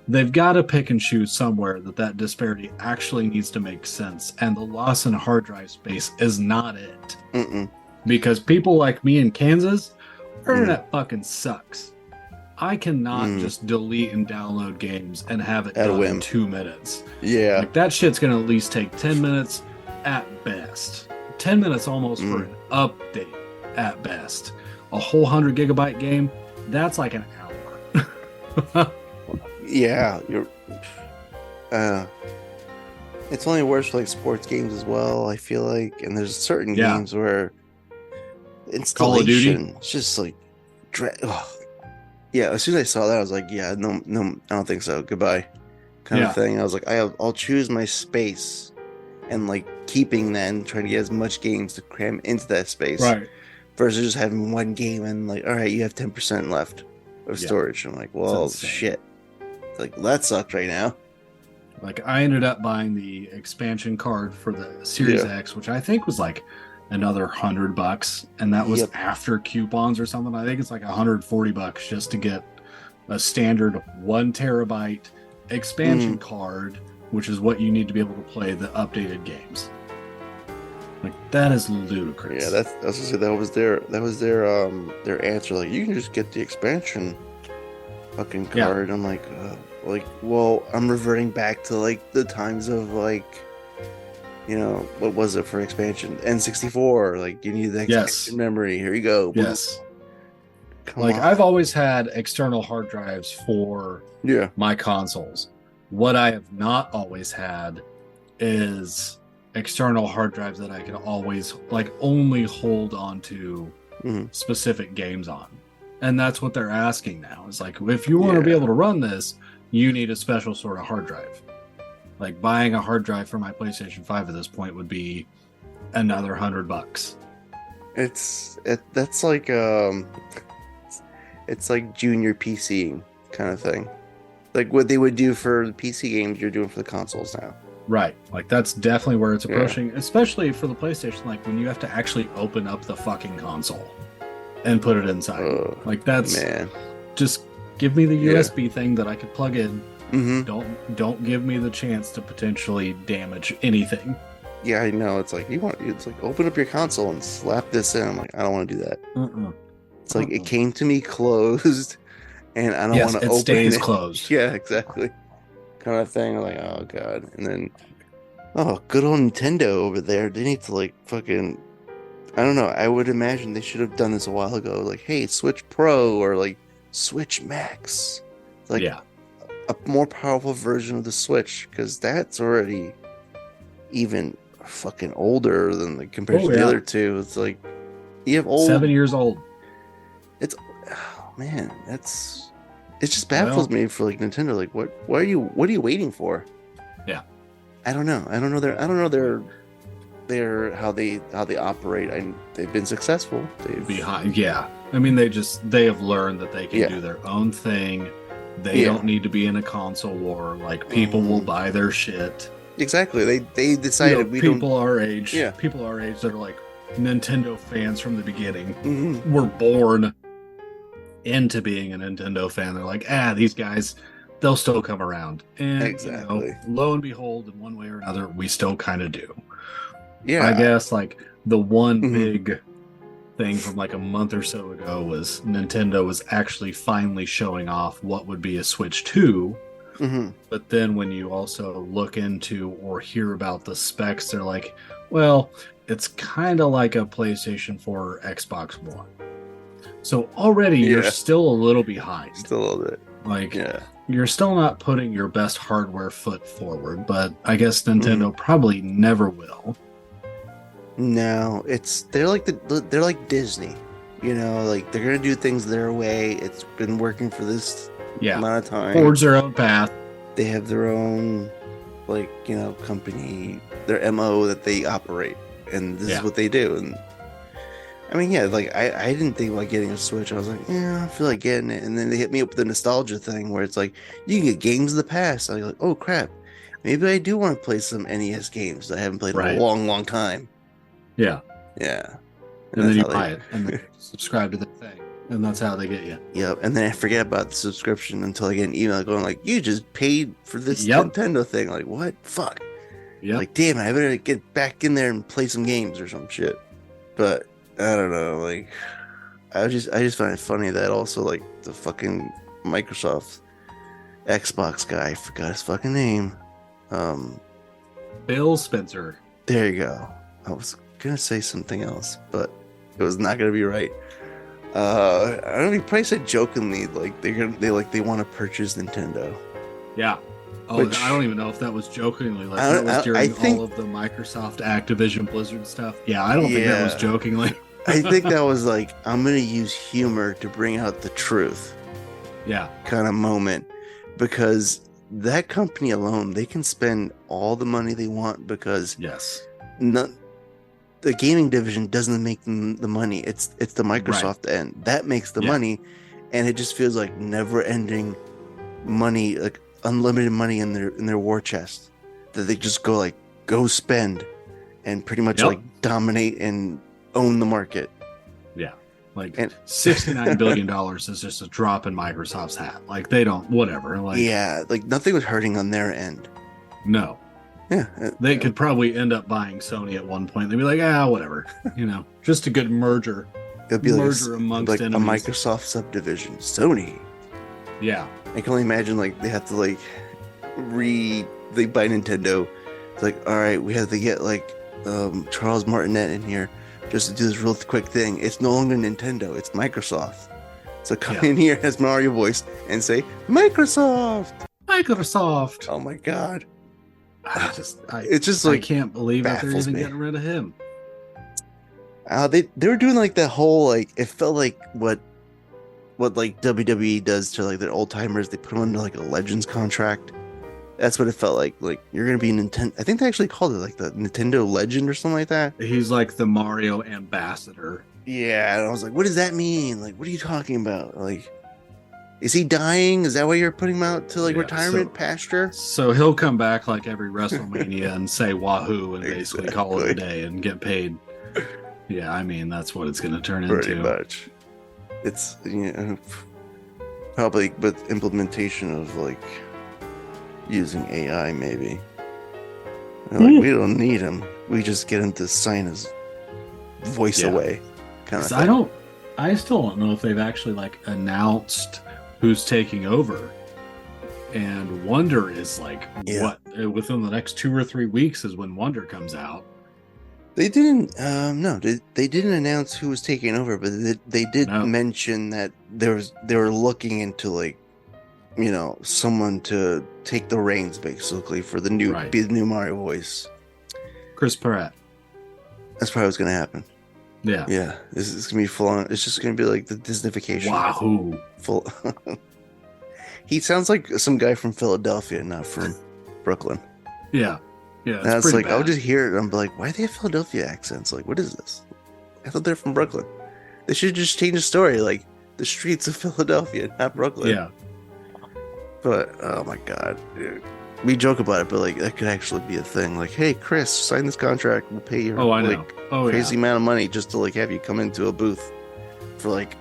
they've got to pick and choose somewhere that disparity actually needs to make sense. And the loss in hard drive space is not it. Because people like me in Kansas, internet fucking sucks. I cannot just delete and download games and have it done in 2 minutes. Yeah. Like that shit's going to at least take 10 minutes at best. 10 minutes almost for an update at best. A whole 100 gigabyte game, that's like an hour. Yeah, it's only worse for like sports games as well, I feel like. And there's certain games where Call of Duty? installation, it's just like yeah, as soon as I saw that, I was like, yeah, no, I don't think so. Goodbye, kind of thing. I was like, I'll choose my space, and like keeping that and trying to get as much games to cram into that space, right? Versus just having one game and like, all right, you have 10% left of storage. I'm like, well, shit. It's like, well, that sucks right now. Like I ended up buying the expansion card for the Series X, which I think was like another $100, and that was after coupons or something. I think it's like $140 just to get a standard 1 terabyte expansion card, which is what you need to be able to play the updated games. Like that is ludicrous. Yeah, that was their answer. Like, you can just get the expansion fucking card. I'm like, well, I'm reverting back to like the times of like, you know, what was it for expansion? N64. Like, you need the expansion memory. Here you go. Yes. Come on. I've always had external hard drives for my consoles. What I have not always had is external hard drives that I can always like only hold on to specific games on. And that's what they're asking now. It's like, if you want to be able to run this, you need a special sort of hard drive. Like buying a hard drive for my PlayStation 5 at this point would be another $100. That's like it's like junior PC kind of thing. Like what they would do for the PC games, you're doing for the consoles now. Right. Like that's definitely where it's approaching, especially for the PlayStation, like when you have to actually open up the fucking console and put it inside. Like that's just give me the USB thing that I could plug in. Don't give me the chance to potentially damage anything. Yeah, I know. It's like it's like open up your console and slap this in. I'm like, I don't want to do that. It's like it came to me closed, and I don't want to open it. Stays closed. Yeah, exactly. Kind of thing. Like, oh god, and then good old Nintendo over there. They need to like fucking. I don't know. I would imagine they should have done this a while ago. Like, hey, Switch Pro or like Switch Max. Like, a more powerful version of the Switch, because that's already even fucking older than like compared to the other two. It's like you have 7 years old. It's man, it just baffles me for like Nintendo. Like, what are you waiting for? Yeah, I don't know their how they operate. They've been successful. I mean, they have learned that they can do their own thing. They don't need to be in a console war. Like, people will buy their shit. Exactly. They decided people our age that are like Nintendo fans from the beginning were born into being a Nintendo fan. They're like, these guys, they'll still come around. And lo and behold, in one way or another, we still kind of do. Yeah. I guess like the one big thing from like a month or so ago was Nintendo was actually finally showing off what would be a Switch 2. But then when you also look into or hear about the specs, they're like, well, it's kind of like a PlayStation 4 or Xbox One. So already you're still a little behind. Still a little bit. Like, you're still not putting your best hardware foot forward, but I guess Nintendo probably never will. No, they're like Disney, you know, like they're gonna do things their way. It's been working for this amount of time. Forge their own path. They have their own, like, you know, company, their MO that they operate, and this is what they do. And I mean, like I didn't think about getting a Switch. I was like, I feel like getting it, and then they hit me up with the nostalgia thing where it's like you can get games of the past. I was like, oh crap, maybe I do want to play some NES games that I haven't played in a long time. Yeah. Yeah. And then you buy it and then subscribe to the thing. And that's how they get you. Yep. And then I forget about the subscription until I get an email going like, you just paid for this Yep. Nintendo thing. Like, what? Fuck. Yep. Like, damn, I better get back in there and play some games or some shit. But I don't know. Like, I just find it funny that also like the fucking Microsoft Xbox guy, I forgot his fucking name. Bill Spencer. There you go. I was gonna say something else, but it was not gonna be right. I don't know. He probably said jokingly like they want to purchase Nintendo. Yeah. Oh, Which- I don't even know if that was jokingly. Like I- that was I during think- all of the Microsoft Activision Blizzard stuff. Yeah, I don't think that was Yeah. jokingly. I think that was like, I'm gonna use humor to bring out the truth Yeah. kind of moment, because that company alone, they can spend all the money they want because Yes. the gaming division doesn't make the money. It's the Microsoft end that makes the Yeah. money, and it just feels like never-ending money, like unlimited money in their war chest that they just go spend and pretty much Yep. like dominate and own the market. Yeah. Like And $69 billion is just a drop in Microsoft's hat. Like they don't, whatever. Like, yeah, like nothing was hurting on their end. no. Yeah, They could probably end up buying Sony at one point. They'd be like, whatever. Just a good merger. it'd be merger amongst like a enemies. Microsoft subdivision, Sony. Yeah. I can only imagine like they have to like they buy Nintendo. It's like, all right, we have to get like Charles Martinet in here just to do this real quick thing. It's no longer Nintendo, it's Microsoft. So come Yeah. in here as Mario voice and say Microsoft. Microsoft. Oh my god. I It's just I like can't believe that they're baffles even me. getting rid of him. they were doing like that whole like, it felt like what like WWE does to like their old timers. They put them under like a Legends contract. That's what it felt like. Like, you're gonna be Nintendo. I think they actually called it like the Nintendo Legend or something like that. He's like the Mario ambassador. Yeah, and I was like, what does that mean? Like, what are you talking about? Like, is he dying? Is that why you're putting him out to like Yeah, retirement pasture? So he'll come back like every WrestleMania and say wahoo and basically call it a Exactly. day and get paid. Yeah, I mean, that's what it's going to turn Pretty into. much. It's, probably with implementation of like using AI, maybe. They're like, we don't need him. We just get him to sign his voice Yeah. away. Kind of. 'Cause I still don't know if they've actually like announced who's taking over. And Wonder is like, Yeah. within the next 2 or 3 weeks is when Wonder comes out. They didn't. No, they didn't announce who was taking over, but they did No. mention that they were looking into like, someone to take the reins basically for the new Right. be the new Mario voice. Chris Pratt. That's probably what's gonna happen. Yeah. Yeah, this is gonna be full on. It's just gonna be like the Disneyfication. Wahoo. Full. He sounds like some guy from Philadelphia, not from Brooklyn. Yeah. Yeah. And it's pretty like, I'll bad. just hear it and I'm like, why do they have Philadelphia accents? Like, what is this? I thought they're from Brooklyn. They should just change the story, like the streets of Philadelphia, not Brooklyn. Yeah. But oh my god, dude. We joke about it, but like that could actually be a thing. Like, hey, Chris, sign this contract. We'll pay you Oh, I know. like Oh, crazy yeah. amount of money just to like have you come into a booth for like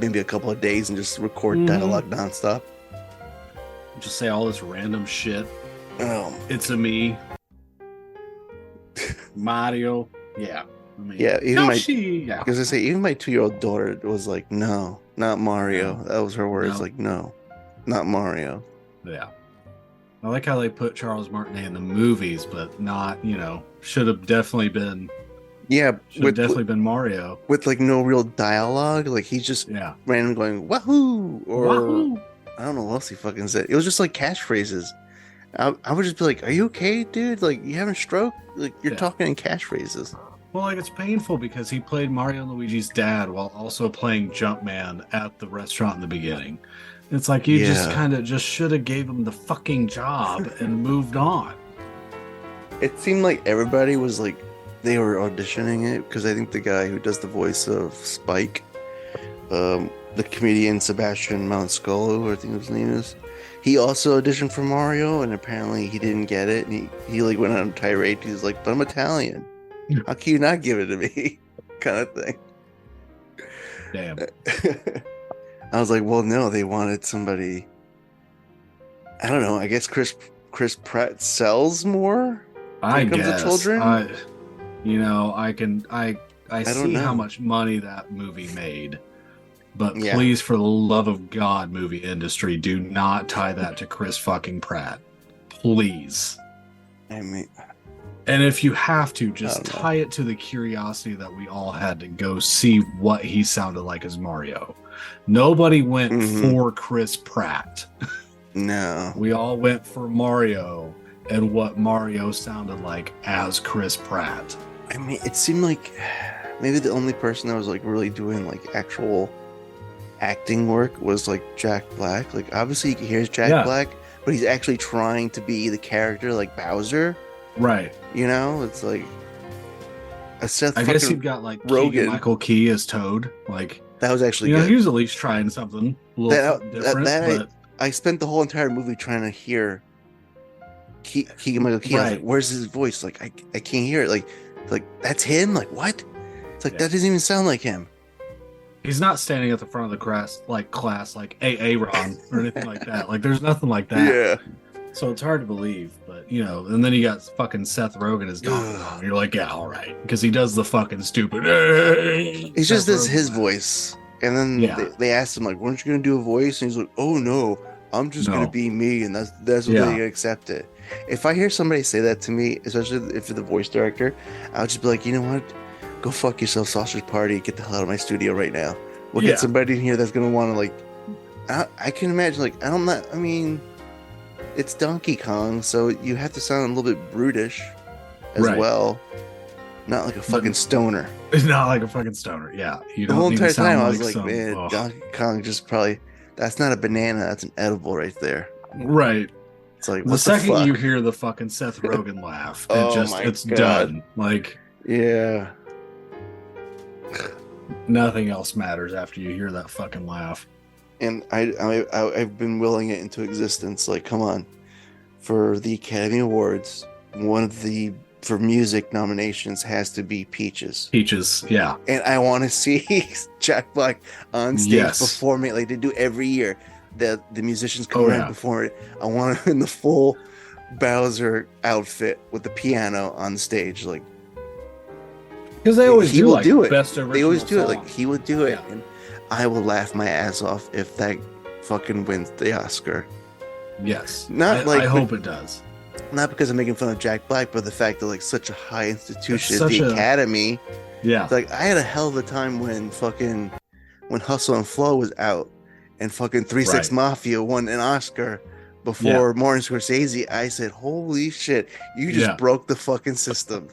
maybe a couple of days and just record Mhm. dialogue nonstop. Just say all this random shit. Oh It's a me. Mario. Yeah. I mean, yeah, even my Yoshi. Yeah. because I say even my 2-year-old daughter was like, no, not Mario. No. That was her words. No. Like, no, not Mario. Yeah. I like how they put Charles Martinet in the movies, but not, should have definitely been Yeah, should have definitely been Mario. with like no real dialogue. Like he's just Yeah. random going wahoo or Wahoo. I don't know what else he fucking said. It was just like catchphrases. I would just be like, "Are you okay, dude? Like you having a stroke? Like you're Yeah. talking in catchphrases." Well, like it's painful because he played Mario and Luigi's dad while also playing Jumpman at the restaurant in the beginning. It's like you just Yeah. kind of just should have gave him the fucking job and moved on. It seemed like everybody was like they were auditioning it because I think the guy who does the voice of Spike, the comedian Sebastian Maniscalco, I think his name is, he also auditioned for Mario and apparently he didn't get it and he like went on a tirade. He's like, "But I'm Italian. How can you not give it to me?" kind of thing. Damn. I was like, well, no, they wanted somebody. I don't know. I guess Chris Pratt sells more when I it comes to guess. children. I don't see how know. much money that movie made. But Yeah. please, for the love of God, movie industry, do not tie that to Chris fucking Pratt. Please. I mean, And if you have to, I just don't know. tie it to the curiosity that we all had to go see what he sounded like as Mario. Nobody went Mhm. for Chris Pratt. No. We all went for Mario and what Mario sounded like as Chris Pratt. I mean, it seemed like maybe the only person that was like really doing like actual acting work was like Jack Black. Like obviously you can hear Jack Yeah. Black, but he's actually trying to be the character like Bowser. Right. You know, it's like a Seth I guess fucking you've got like Rogen. Keegan-Michael Key as Toad. Like, that was actually you know, good. he was at least trying something a little different. But I spent the whole entire movie trying to hear Keegan-Michael Key. I was like, Right. where's his voice? Like I can't hear it. Like that's him? Like what? It's like Yeah. that doesn't even sound like him. he's not standing at the front of the class like AA Ron or anything like that. Like, there's nothing like that. Yeah. So it's hard to believe, but you know, and then you got fucking Seth Rogen as Donkey Ugh. Kong. You're like, yeah, all right, because he does the fucking stupid. He just does Rogen his laugh. voice. And then Yeah. they asked him like, weren't you gonna do a voice? And he's like, oh no, I'm just No. gonna be me, and that's what Yeah. they accept it. If I hear somebody say that to me, especially if you're the voice director, I'll just be like, you know what? Go fuck yourself, sausage party. Get the hell out of my studio right now. We'll Yeah. get somebody in here that's gonna want to like. I can imagine like I mean, it's Donkey Kong, so you have to sound a little bit brutish as Right. well, not like a fucking stoner. It's not like a fucking stoner. Yeah, you The don't whole need to entire sound time I like was like, some. man, Ugh. Donkey Kong just probably that's not a banana, that's an edible right there. Right. It's like The what the second fuck? you hear the fucking Seth Rogen laugh, Oh my it's God. done. Like, Yeah. nothing else matters after you hear that fucking laugh. And I've been willing it into existence. Like, come on, for the Academy Awards, one of the for music nominations has to be Peaches, Peaches, yeah. and I want to see Jack Black on stage Yes. performing like they do every year. The musicians come Oh, around yeah. before it. I want him in the full Bowser outfit with the piano on stage, like. Because they always He do will like do it. best original They always do it. song. Like he would do it, Yeah. and I will laugh my ass off if that fucking wins the Oscar. Yes. Not I like- hope it does. Not because I'm making fun of Jack Black, but the fact that like such a high institution, It's such the a- Academy. Yeah. Like I had a hell of a time when Hustle and Flow was out, and fucking 3-6 Right. Mafia won an Oscar before Martin Scorsese. I said, "Holy shit, you just Yeah. broke the fucking system,"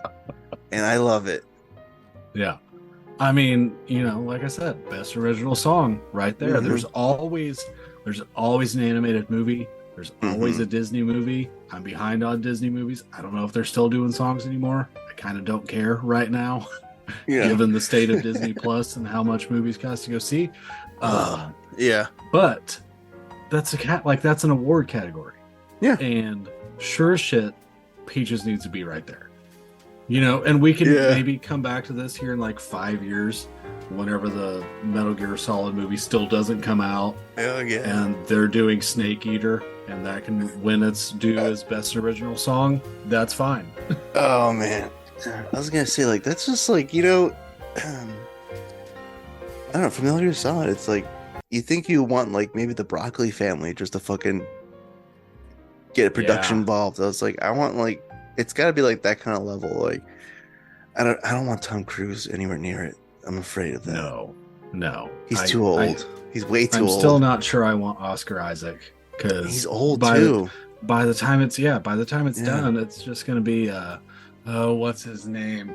and I love it. Yeah. I mean, you know, like I said, best original song right there. Mhm. There's always an animated movie. There's always Mhm. a Disney movie. I'm behind on Disney movies. I don't know if they're still doing songs anymore. I kind of don't care right now, Yeah, given the state of Disney Plus and how much movies cost to go see. yeah, But that's that's an award category. Yeah. And sure as shit, Peaches needs to be right there. You know, and we can Yeah. maybe come back to this here in like 5 years, whenever the Metal Gear Solid movie still doesn't come out, oh yeah. and they're doing Snake Eater, and that can win its due as best original song. That's fine. Oh man, I was gonna say like that's just like I don't know. From Metal Gear Solid, it's like you think you want like maybe the Broccoli family just to fucking get a production Yeah. involved. I was like, I want like it's got to be like that kind of level. Like I don't want Tom Cruise anywhere near it. I'm afraid of that. No. He's too old. He's way too I'm old. still not sure I want Oscar Isaac because He's old by too. by the time it's Yeah. done, it's just gonna be what's his name?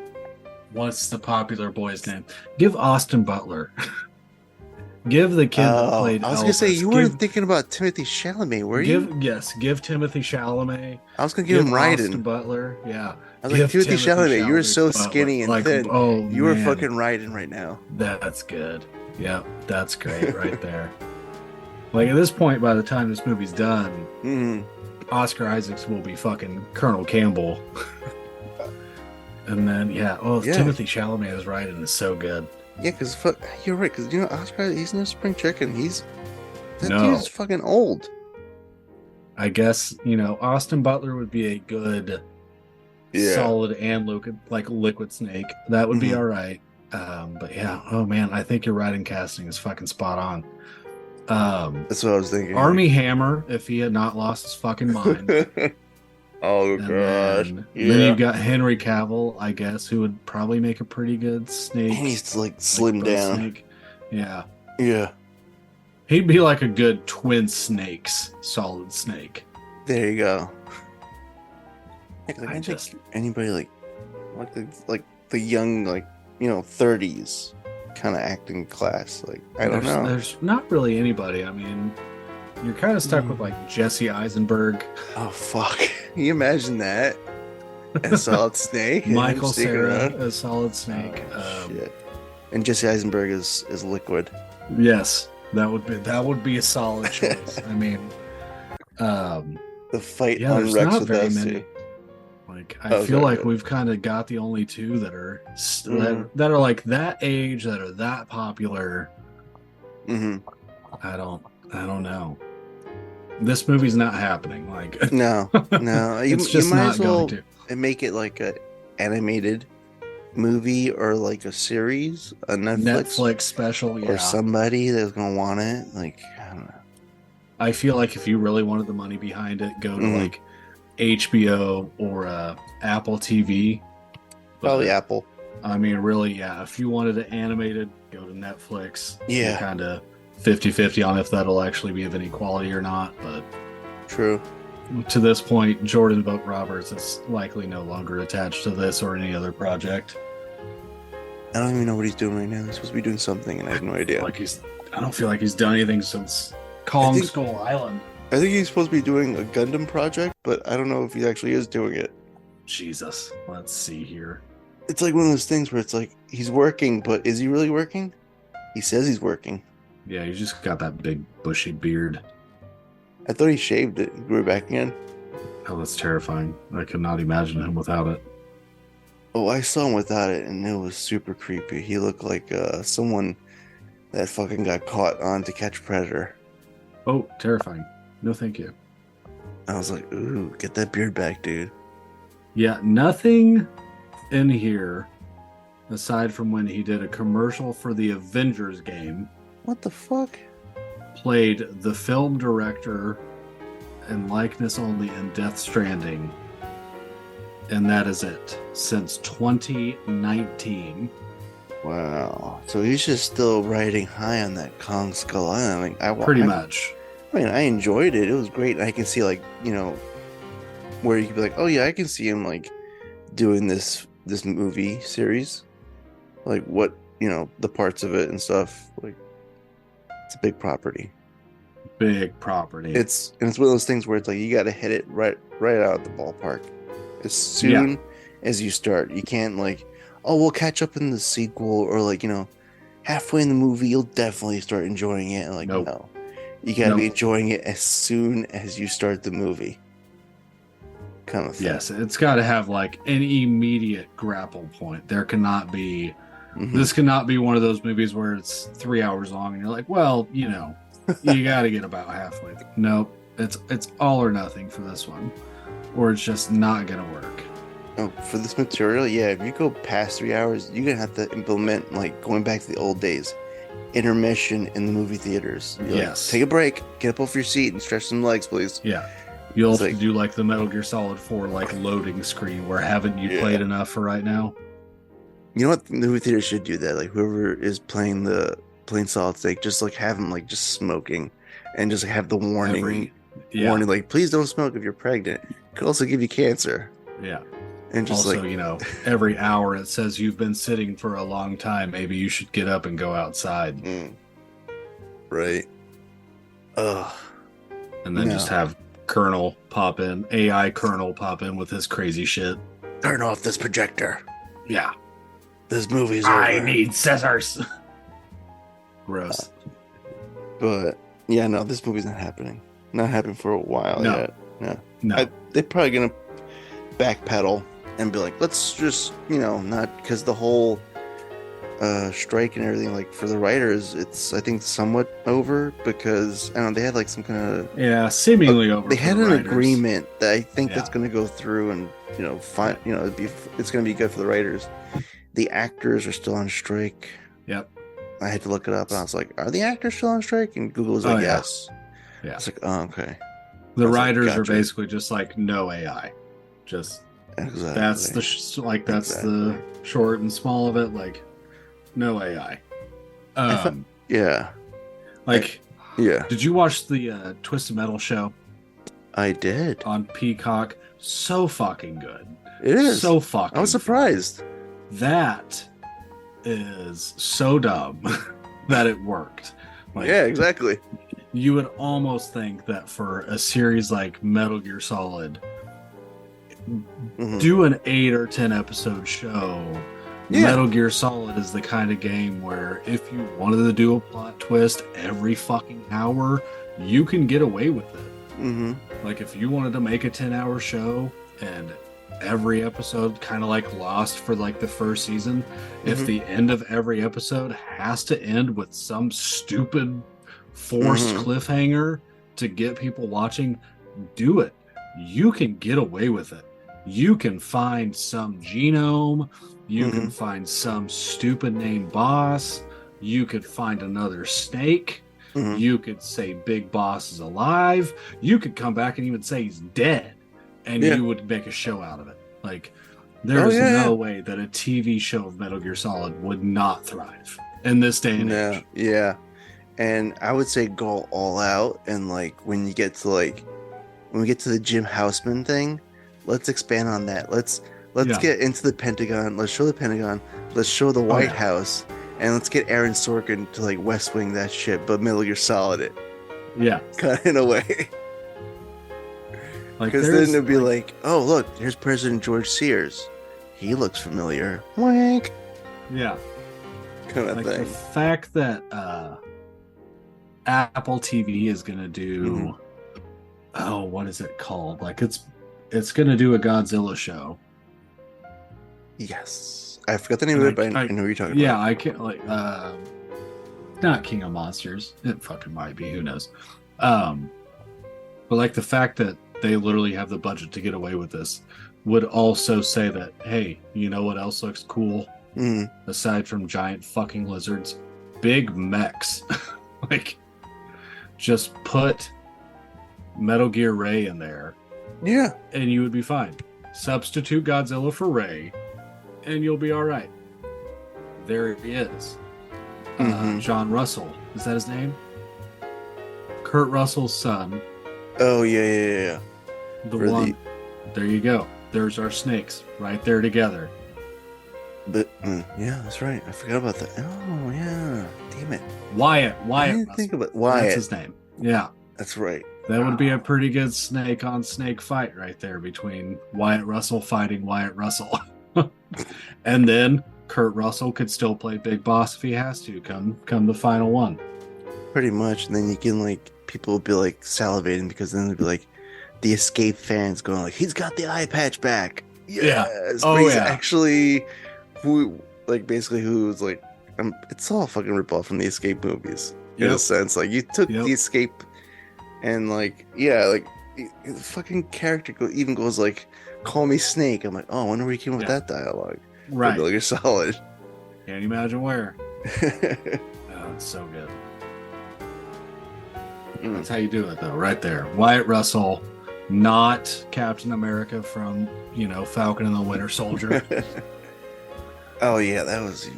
What's the popular boy's name? Give Austin Butler. Give the kid that Oh, played I was gonna say Elvis. you weren't thinking about Timothy Chalamet, were you? Give Timothy Chalamet. I was gonna give him Austin Raiden. You Yeah. I was like, Give Timothy Chalamet, you were Chalamet so Butler. skinny and Like, thin. oh, You were man. fucking Raiden right now. That's good. Yep, that's great right there. Like at this point, by the time this movie's done, Mm-hmm. Oscar Isaacs will be fucking Colonel Campbell. And then Yeah. Timothy Chalamet is right and is so good. Yeah, because you're right. Because Oscar, he's no spring chicken. That No. dude's fucking old. I guess, Austin Butler would be a good solid and liquid snake. That would be all right. But yeah, oh man, I think your writing casting is fucking spot on. That's what I was thinking. Army Hammer, if he had not lost his fucking mind. Oh And gosh. then you've got Henry Cavill, I guess, who would probably make a pretty good snake. And he's like slim down. Snake. Yeah. Yeah. He'd be like a good Twin Snakes solid snake. There you go. Yeah, I just think anybody like the young 30s kind of acting class. Like I don't know. There's not really anybody. I mean, you're kind of stuck with like Jesse Eisenberg. Oh fuck! Can you imagine that? A Solid Snake. Michael Cera as Solid Snake. Oh, shit. And Jesse Eisenberg is Liquid. Yes, that would be a solid choice. I mean, the fight on Rex with Essie. Like I feel like we've kind of got the only two that are that are like that age, that are that popular. Mm-hmm. I don't know. This movie's not happening. Like no. It's just you might not as well going to make it like a animated movie or like a series, a Netflix special, or somebody that's gonna want it. Like I don't know. I feel like if you really wanted the money behind it, go to like HBO or Apple TV. Probably Apple. I mean, really, yeah. If you wanted it animated, go to Netflix. Yeah. Kind of 50-50 on if that'll actually be of any quality or not. But true. To this point, Jordan Vogt Roberts is likely no longer attached to this or any other project. I don't even know what he's doing right now. He's supposed to be doing something, and I have no idea. I don't feel like he's done anything since Kong Skull Island. I think he's supposed to be doing a Gundam project, but I don't know if he actually is doing it. Jesus, let's see here. It's like one of those things where it's like he's working, but is he really working? He says he's working. Yeah, he's just got that big bushy beard. I thought he shaved it. He grew it back again. Oh, that's terrifying. I could not imagine him without it. Oh, I saw him without it, and it was super creepy. He looked like someone that fucking got caught on To Catch a Predator. Oh, terrifying. No, thank you. I was like, ooh, get that beard back, dude. Yeah, nothing in here aside from when he did a commercial for the Avengers game. What the fuck? Played the film director and likeness only in Death Stranding. And that is it. Since 2019. Wow. So he's just still riding high on that Kong Skull Island. Pretty much. I mean, I enjoyed it. It was great. I can see, like, where you could be like, oh yeah, I can see him like doing this movie series. Like what, the parts of it and stuff. Like it's a big property. Big property. It's one of those things where it's like you got to hit it right out of the ballpark as soon as you start. You can't like, oh, we'll catch up in the sequel, or like halfway in the movie you'll definitely start enjoying it. And like no, you got to be enjoying it as soon as you start the movie. Kind of thing. Yes, it's got to have like an immediate grapple point. There cannot be. This cannot be one of those movies where it's 3 hours long and you're like, well, you got to get about halfway. Nope, it's all or nothing for this one, or it's just not gonna work. Oh, for this material, yeah. If you go past 3 hours, you're gonna have to implement like going back to the old days, intermission in the movie theaters. Yes, take a break, get up off your seat, and stretch some legs, please. Yeah. You'll have to do like the Metal Gear Solid 4 like loading screen where haven't you played enough for right now? You know what? The movie theater should do that. Like whoever is playing Solid Snake, just like have them like just smoking, and just like, have the warning, like please don't smoke if you're pregnant. It could also give you cancer. Yeah. And just also, every hour it says you've been sitting for a long time. Maybe you should get up and go outside. Right. Ugh. And then just have AI Colonel pop in with his crazy shit. Turn off this projector. Yeah. This movie's I over. need scissors. Gross. But yeah, no, this movie's not happening. Not happening for a while yet. No. They're probably gonna backpedal and be like, let's just, not because the whole strike and everything, like for the writers, it's I think somewhat over because I don't know, they had like some kind of seemingly over. they for had the an writers. agreement that I think that's Yeah. going to go through and fine, it's going to be good for the writers. The actors are still on strike. Yep. I had to look it up and I was like, are the actors still on strike? And Google was Oh, like, yeah. yes. Yeah. It's like, oh, okay. The I was like, writers are gotcha. basically just like no AI. Just Exactly. that's the that's the short and small of it. Like no AI. Yeah. Like Yeah. did you watch the Twisted Metal show I did. on Peacock? So fucking good. It is. So fucking I was surprised. fun. That is so dumb that it worked. Like, yeah, exactly. You would almost think that for a series like Metal Gear Solid, do an 8 or 10 episode show. Yeah. Metal Gear Solid is the kind of game where if you wanted to do a plot twist every fucking hour, you can get away with it. Like if you wanted to make a 10-hour show and every episode kind of like Lost for like the first season, if the end of every episode has to end with some stupid forced cliffhanger to get people watching, do it. You can get away with it. You can find some genome, you can find some stupid name boss, you could find another snake, you could say Big Boss is alive, you could come back and even say he's dead, and you would make a show out of it. Like there's no way that a TV show of Metal Gear Solid would not thrive in this day and age. Yeah. And I would say go all out, and like when we get to the Jim Houseman thing, let's expand on that. Let's get into the Pentagon. Let's show the Pentagon. Let's show the White House, and let's get Aaron Sorkin to like West Wing that shit, but Metal Gear Solid it. Yeah, kind of in a way. Because then it'd be like, oh look, here's President George Sears. He looks familiar. Wink. Yeah. Kind of like thing. The fact that Apple TV is gonna do what is it called? Like it's gonna do a Godzilla show. Yes. I forgot the name of it, but I know what you're talking about. Yeah, I can't like not King of Monsters. It fucking might be, who knows. But like the fact that they literally have the budget to get away with this would also say that, hey, you know what else looks cool? Aside from giant fucking lizards, big mechs. Like, just put Metal Gear Ray in there. Yeah. And you would be fine. Substitute Godzilla for Ray, and you'll be all right. There he is. John Russell. Is that his name? Kurt Russell's son. Oh, yeah. There you go. There's our snakes right there together. But yeah, that's right. I forgot about that. Oh yeah, damn it. Wyatt. I didn't think about Wyatt. That's his name. Yeah, that's right. That would be a pretty good snake on snake fight right there between Wyatt Russell fighting Wyatt Russell, and then Kurt Russell could still play Big Boss if he has to come the final one. Pretty much, and then you can like people will be like salivating because then they'll be like the Escape fans going like, he's got the eye patch back. Yes. Oh he's yeah. Actually, who was like, it's all fucking ripoff from the Escape movies in a sense. Like you took the Escape, and like the fucking character even goes like, "Call me Snake." I'm like, oh, I wonder where he came up with that dialogue. Right. Metal Gear Solid. Can't you imagine where. Oh, it's so good. That's how you do it, though, right there. Wyatt Russell, not Captain America from, Falcon and the Winter Soldier. Oh yeah, that was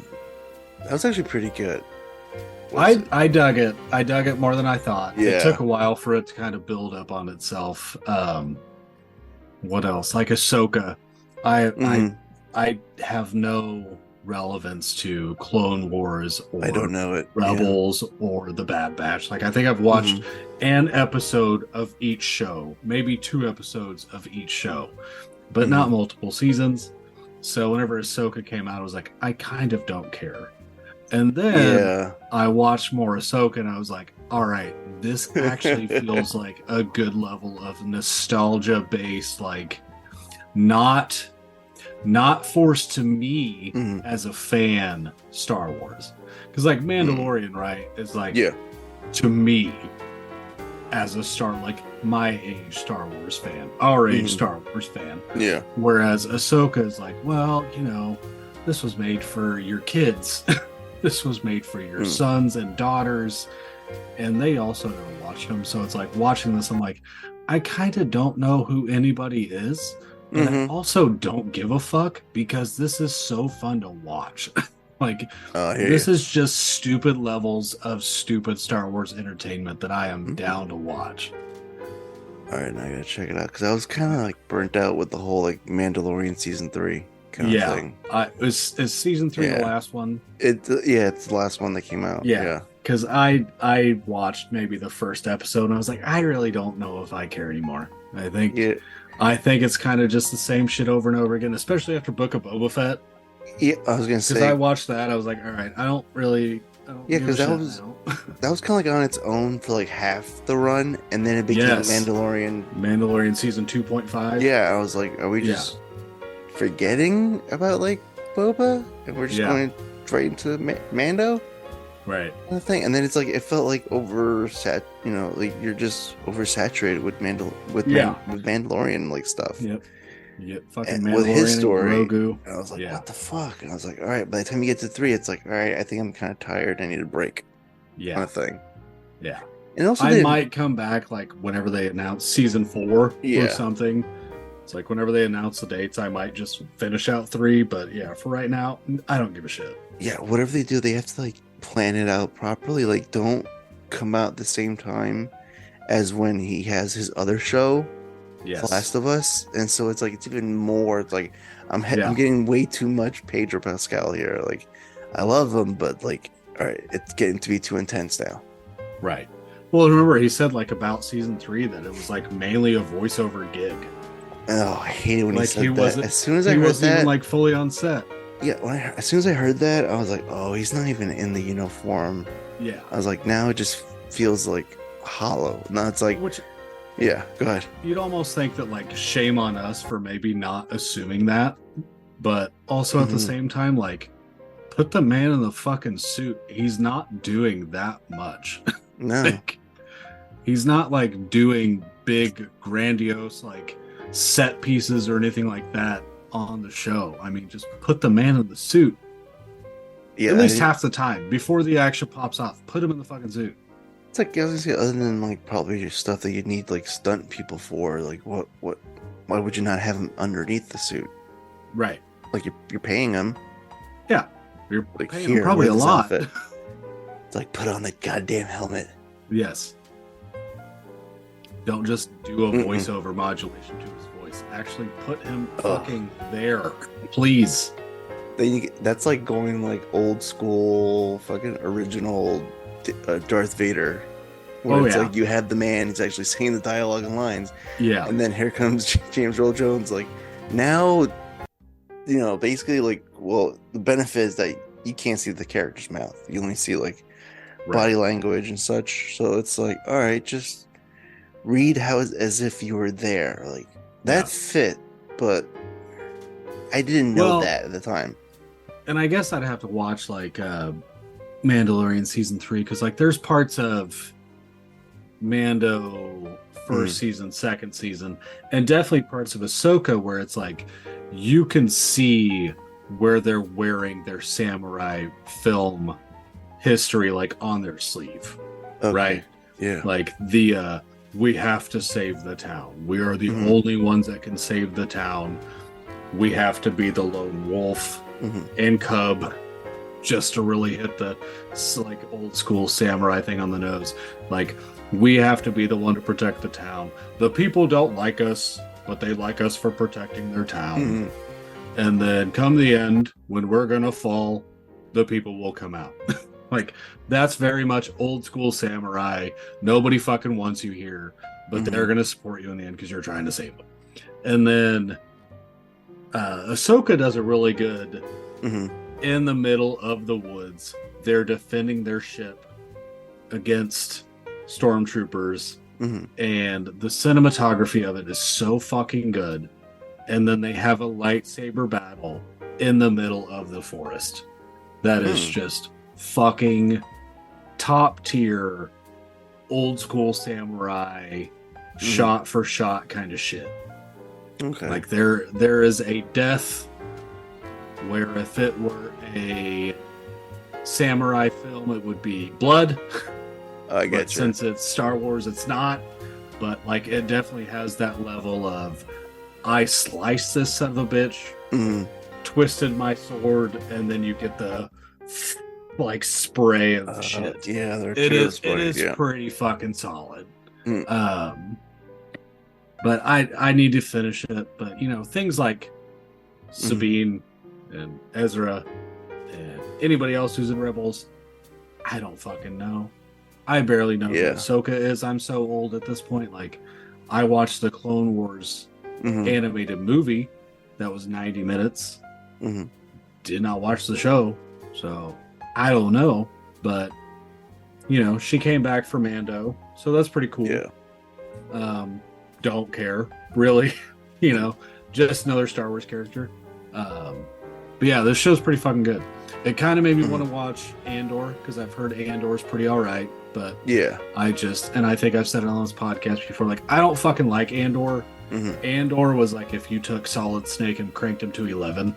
actually pretty good. I dug it. I dug it more than I thought. Yeah. It took a while for it to kind of build up on itself. What else? Like Ahsoka. I have no relevance to Clone Wars or I don't know it. Rebels or The Bad Batch. Like I think I've watched an episode of each show, maybe 2 episodes of each show, but not multiple seasons. So whenever Ahsoka came out, I was like, I kind of don't care. And then I watched more Ahsoka and I was like, all right, this actually feels like a good level of nostalgia based, like not not forced to me Mhm. as a fan Star Wars. Because like Mandalorian, right, is like Yeah. to me as a like my age Star Wars fan, our age Mhm. Star Wars fan. Yeah. Whereas Ahsoka is like, well, you know, this was made for your kids. This was made for your sons and daughters, and they also never watched them. So it's like watching this, I'm like, I kind of don't know who anybody is, but I Mhm. also don't give a fuck because this is so fun to watch. Like, Oh, I hear this you. is just stupid levels of stupid Star Wars entertainment that I am Mhm. down to watch. All right, now I gotta check it out because I was kind of like burnt out with the whole like Mandalorian season 3 kind of thing. Is season 3 the Yeah. last one? Yeah, it's the last one that came out. Yeah. Because I watched maybe the first episode and I was like, I really don't know if I care anymore. Yeah. I think it's kind of just the same shit over and over again, especially after Book of Boba Fett. Yeah, I was gonna Because say I watched that, I was like, all right, I don't yeah, give a because that shit was now. that was kind of like on its own for like half the run, and then it became Yes. Mandalorian. Mandalorian season 2.5. Yeah, I was like, are we just forgetting about like Boba, and we're just going right into Mando? Right. Kind of thing, and then it's like it felt like like you're just oversaturated with Mandalorian like stuff. Yep. Fucking And Mandalorian with his story, and Grogu. and I was like, what the fuck? And I was like, all right. By the time you get to 3, it's like, all right, I think I'm kind of tired. I need a break. Kind of thing. Yeah. And also, I might come back like whenever they announce season 4 Yeah. or something. It's like whenever they announce the dates, I might just finish out 3. But yeah, for right now, I don't give a shit. Yeah, whatever they do, they have to like plan it out properly. Like, don't come out the same time as when he has his other show, Yes. The Last of Us, and so it's like it's even more. It's like I'm getting way too much Pedro Pascal here. Like, I love him, but like, all right, it's getting to be too intense now. Right. Well, remember he said like about season 3 that it was like mainly a voiceover gig. Oh, I hate it when Like he said that. As soon as he I heard wasn't even that, like fully on set. yeah, as soon as I heard that, I was like, oh, he's not even in the uniform. Yeah. I was like, now it just feels like hollow. Now it's like, yeah, go ahead. You'd almost think that like shame on us for maybe not assuming that, but also at the same time, like put the man in the fucking suit. He's not doing that much. No. Like, he's not like doing big, grandiose like set pieces or anything like that on the show. I mean, just put the man in the suit. Yeah, at least half the time before the action pops off. Put him in the fucking suit. It's like, I was gonna say, other than like probably just stuff that you need like stunt people for, like why would you not have them underneath the suit? Right. Like you're paying them. Yeah. You're like, paying them probably a lot. It's like, put on the goddamn helmet. Yes. Don't just do a voiceover modulation to his voice. Actually put him fucking there. Please. That's like going like old school fucking original Darth Vader, where it's like you have the man, he's actually saying the dialogue and lines, and then here comes James Earl Jones. Like, now, basically, like, well, the benefit is that you can't see the character's mouth, you only see like body language and such, so it's like, all right, just read as if you were there. Like, that fit, but I didn't know that at the time. And I guess I'd have to watch like Mandalorian season 3, because like there's parts of Mando first season, second season, and definitely parts of Ahsoka where it's like you can see where they're wearing their samurai film history like on their sleeve. Right? Yeah. Like the we have to save the town. We are the only ones that can save the town. We have to be the lone wolf and cub, just to really hit the like old school samurai thing on the nose. Like, we have to be the one to protect the town. The people don't like us, but they like us for protecting their town. And then come the end, when we're gonna fall, the people will come out. Like, that's very much old school samurai. Nobody fucking wants you here, but they're gonna support you in the end because you're trying to save them. And then Ahsoka does a really good in the middle of the woods. They're defending their ship against stormtroopers, and the cinematography of it is so fucking good. and then they have a lightsaber battle in the middle of the forest. That is just fucking top tier, old school samurai, shot for shot kind of shit. Okay. Like there is a death where if it were a samurai film, it would be blood. I get But since it's Star Wars, it's not. But like, it definitely has that level of, I sliced this son of a bitch, twisted my sword, and then you get the like spray of shit. Yeah, it is pretty fucking solid. But I need to finish it. But you know, things like Sabine and Ezra and anybody else who's in Rebels, I don't fucking know. I barely know who Ahsoka is. I'm so old at this point. Like, I watched the Clone Wars animated movie that was 90 minutes. Did not watch the show, so I don't know. But you know, she came back for Mando, so that's pretty cool. Don't care really. You know, just another Star Wars character. But yeah, this show's pretty fucking good. It kind of made me want to watch Andor because I've heard Andor's pretty all right. But I think I've said it on this podcast before, like, I don't fucking like Andor. Andor was like if you took Solid Snake and cranked him to 11.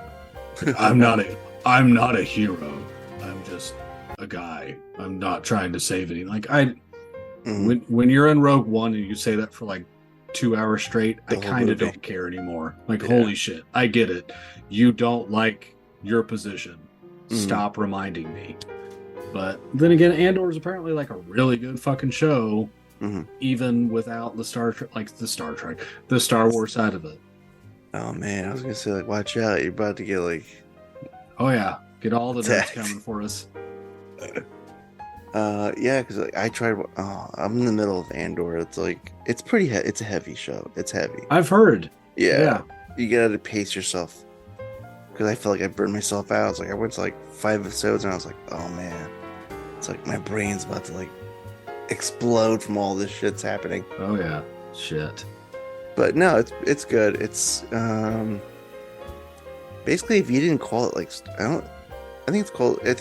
I'm not a hero. I'm just a guy. I'm not trying to save anything. Like, when you're in Rogue One and you say that for like 2 hours straight, I kind of don't care anymore. Like, holy shit, I get it. You don't like your position. Stop reminding me. But then again, Andor is apparently like a really good fucking show, even without the Star Wars side of it. Oh man, I was gonna say, like, watch out, you're about to get like, oh yeah, get all the nerds coming for us. Yeah, because like, I tried. I'm in the middle of Andor. It's like, it's pretty. It's a heavy show. It's heavy. I've heard. Yeah. You gotta pace yourself. Because I feel like I burned myself out. I was like, I went to like 5 episodes and I was like, oh man, it's like my brain's about to like explode from all this shit's happening. Oh yeah, shit. But no, it's good. It's basically, if you didn't call it like, I think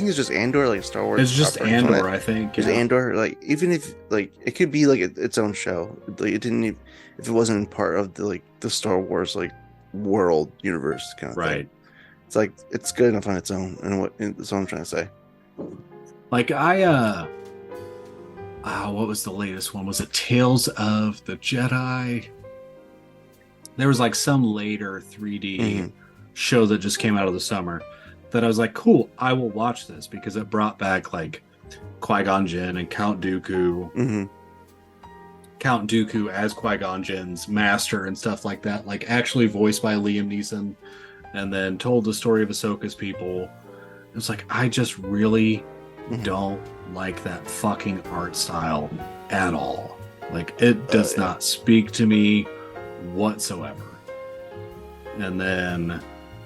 it's just Andor, like Star Wars. It's just Andor, I think. It's Andor, like, even if like it could be like its own show, like it didn't even, if it wasn't part of the like the Star Wars like world universe kind of thing. It's like, it's good enough on its own, and that's what I'm trying to say. Like, what was the latest one? Was it Tales of the Jedi? There was like some later 3D show that just came out of the summer that I was like, cool, I will watch this, because it brought back like Qui-Gon Jinn and Count Dooku. Count Dooku as Qui-Gon Jinn's master and stuff like that, like actually voiced by Liam Neeson, and then told the story of Ahsoka's people. It's like, I just really don't like that fucking art style at all. Like, it does not speak to me whatsoever. And then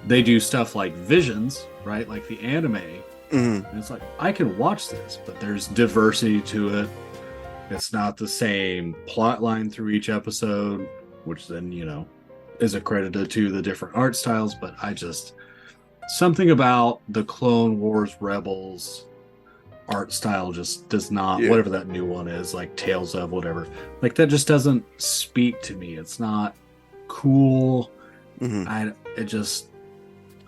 they do stuff like Visions, right? Like the anime. And it's like, I can watch this, but there's diversity to it. It's not the same plot line through each episode, which then, you know, is accredited to the different art styles. But something about the Clone Wars Rebels art style just does not, whatever that new one is, like Tales of whatever, like that just doesn't speak to me. It's not cool. I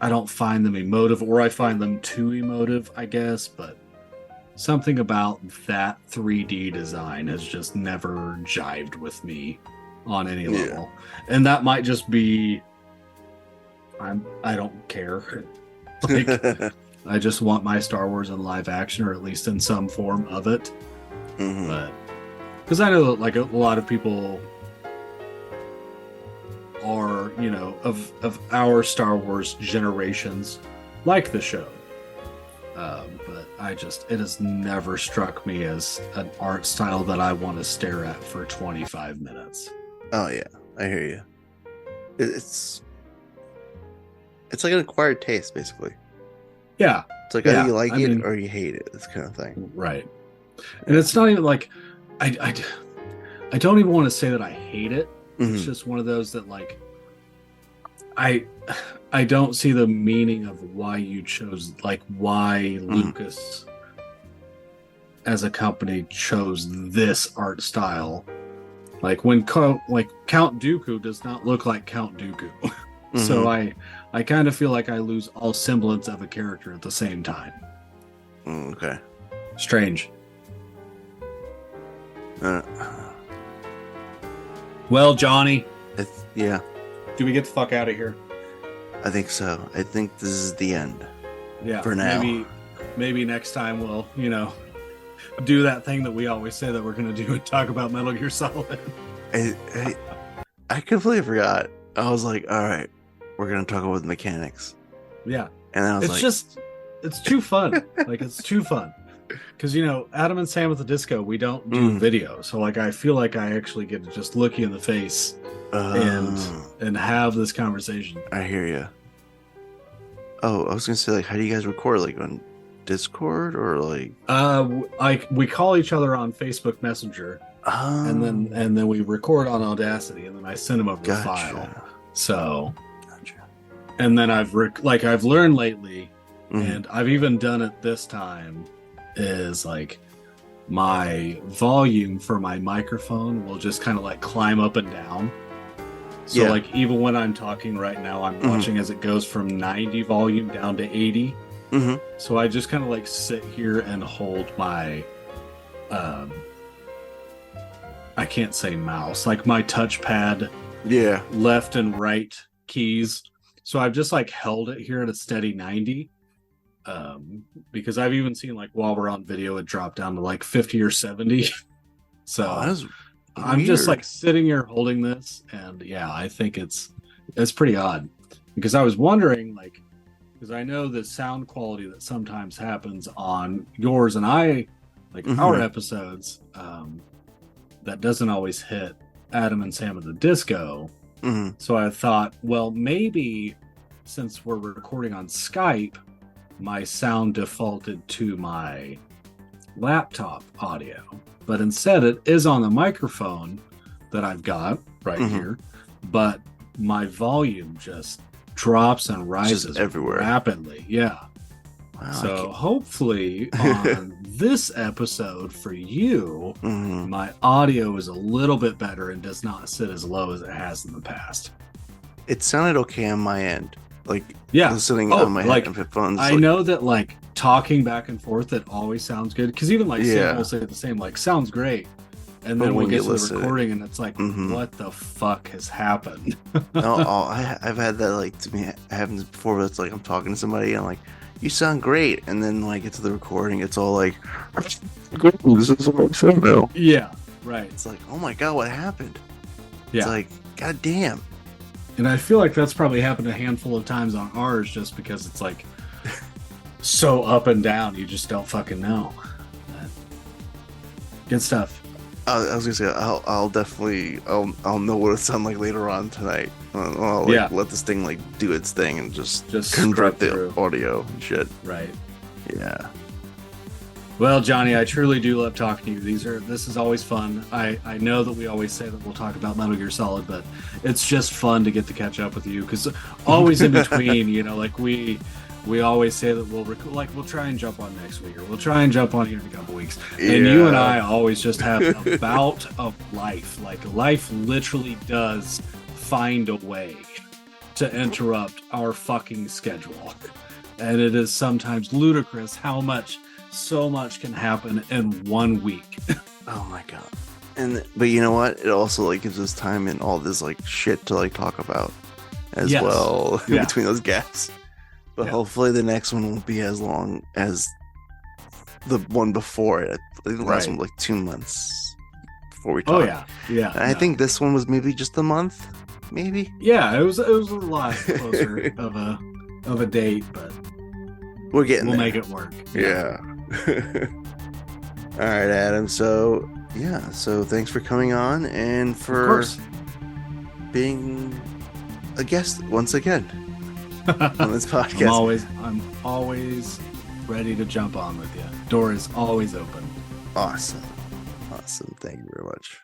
don't find them emotive, or I find them too emotive, I guess. But something about that 3D design has just never jived with me on any level. And that might just be, I don't care. Like, I just want my Star Wars in live action, or at least in some form of it. But because I know that like a lot of people are, you know, of our Star Wars generations like the show. But it has never struck me as an art style that I want to stare at for 25 minutes. Oh yeah, I hear you. It's like an acquired taste, basically. Yeah. It's like, either you like it or you hate it. This kind of thing. Right. And it's not even like, I don't even want to say that I hate it. It's just one of those that, like, I don't see the meaning of why you chose, like, why Lucas as a company chose this art style. Like when Count Dooku does not look like Count Dooku. So I kind of feel like I lose all semblance of a character at the same time. Okay. Strange. Well, Johnny. Yeah. Do we get the fuck out of here? I think so. I think this is the end. Yeah. For now. Maybe next time we'll, do that thing that we always say that we're going to do and talk about Metal Gear Solid. I completely forgot. I was like, all right, we're going to talk about the mechanics. Yeah. And I was it's too fun. Like, it's too fun. Because, Adam and Sam at the Disco, we don't do video. So, like, I feel like I actually get to just look you in the face and have this conversation. I hear you. Oh, I was going to say, like, how do you guys record? Like, on Discord or like? We call each other on Facebook Messenger. And then we record on Audacity, and then I send them over the file. So, and then I've learned lately, and I've even done it this time, is like my volume for my microphone will just kind of like climb up and down. So like even when I'm talking right now, I'm watching as it goes from 90 volume down to 80. So I just kind of like sit here and hold my I can't say mouse, like my touchpad, left and right keys. So I've just like held it here at a steady 90, because I've even seen, like, while we're on video, it dropped down to like 50 or 70. So I'm just like sitting here holding this, and I think it's pretty odd, because I was wondering, like, because I know the sound quality that sometimes happens on yours and I, like, our episodes, that doesn't always hit Adam and Sam at the Disco. So I thought, well, maybe since we're recording on Skype, my sound defaulted to my laptop audio. But instead, it is on the microphone that I've got right here. But my volume just drops and rises just everywhere rapidly. Yeah. Wow, so hopefully on this episode for you, my audio is a little bit better and does not sit as low as it has in the past. It sounded okay on my end. Like, listening on my headphones. I know that, like, talking back and forth, it always sounds good. Because even, like, Sam will say the same, like, sounds great. And then we get to the recording and it's like, what the fuck has happened? I've had that, like, to me, happens before, but it's like I'm talking to somebody and I'm like, you sound great. And then when I get to the recording, it's all like, this is what I sound now. Yeah, right. It's like, oh my God, what happened? Yeah. It's like, God damn. And I feel like that's probably happened a handful of times on ours, just because it's like so up and down, you just don't fucking know. Good stuff. I was gonna say, I'll definitely, I'll know what it sounds like later on tonight. I'll let this thing like do its thing and just convert the audio and shit. Right. Yeah. Well, Johnny, I truly do love talking to you. This is always fun. I know that we always say that we'll talk about Metal Gear Solid, but it's just fun to get to catch up with you, because always in between, like we always say that we'll try and jump on next week, or we'll try and jump on here in a couple weeks. And you and I always just have a bout of life. Like, life literally does find a way to interrupt our fucking schedule. And it is sometimes ludicrous how so much can happen in 1 week. Oh my God. But you know what? It also, like, gives us time and all this, like, shit to, like, talk about as well in between those gaps. But hopefully the next one won't be as long as the one before it. I think the last one was like 2 months before we talked. Oh yeah. And I think this one was maybe just a month, maybe. Yeah, it was a lot closer of a date, but we'll make it work. Yeah. All right, Adam. So thanks for coming on and for being a guest once again on this podcast. I'm always ready to jump on with you. Door is always open. Awesome. Thank you very much.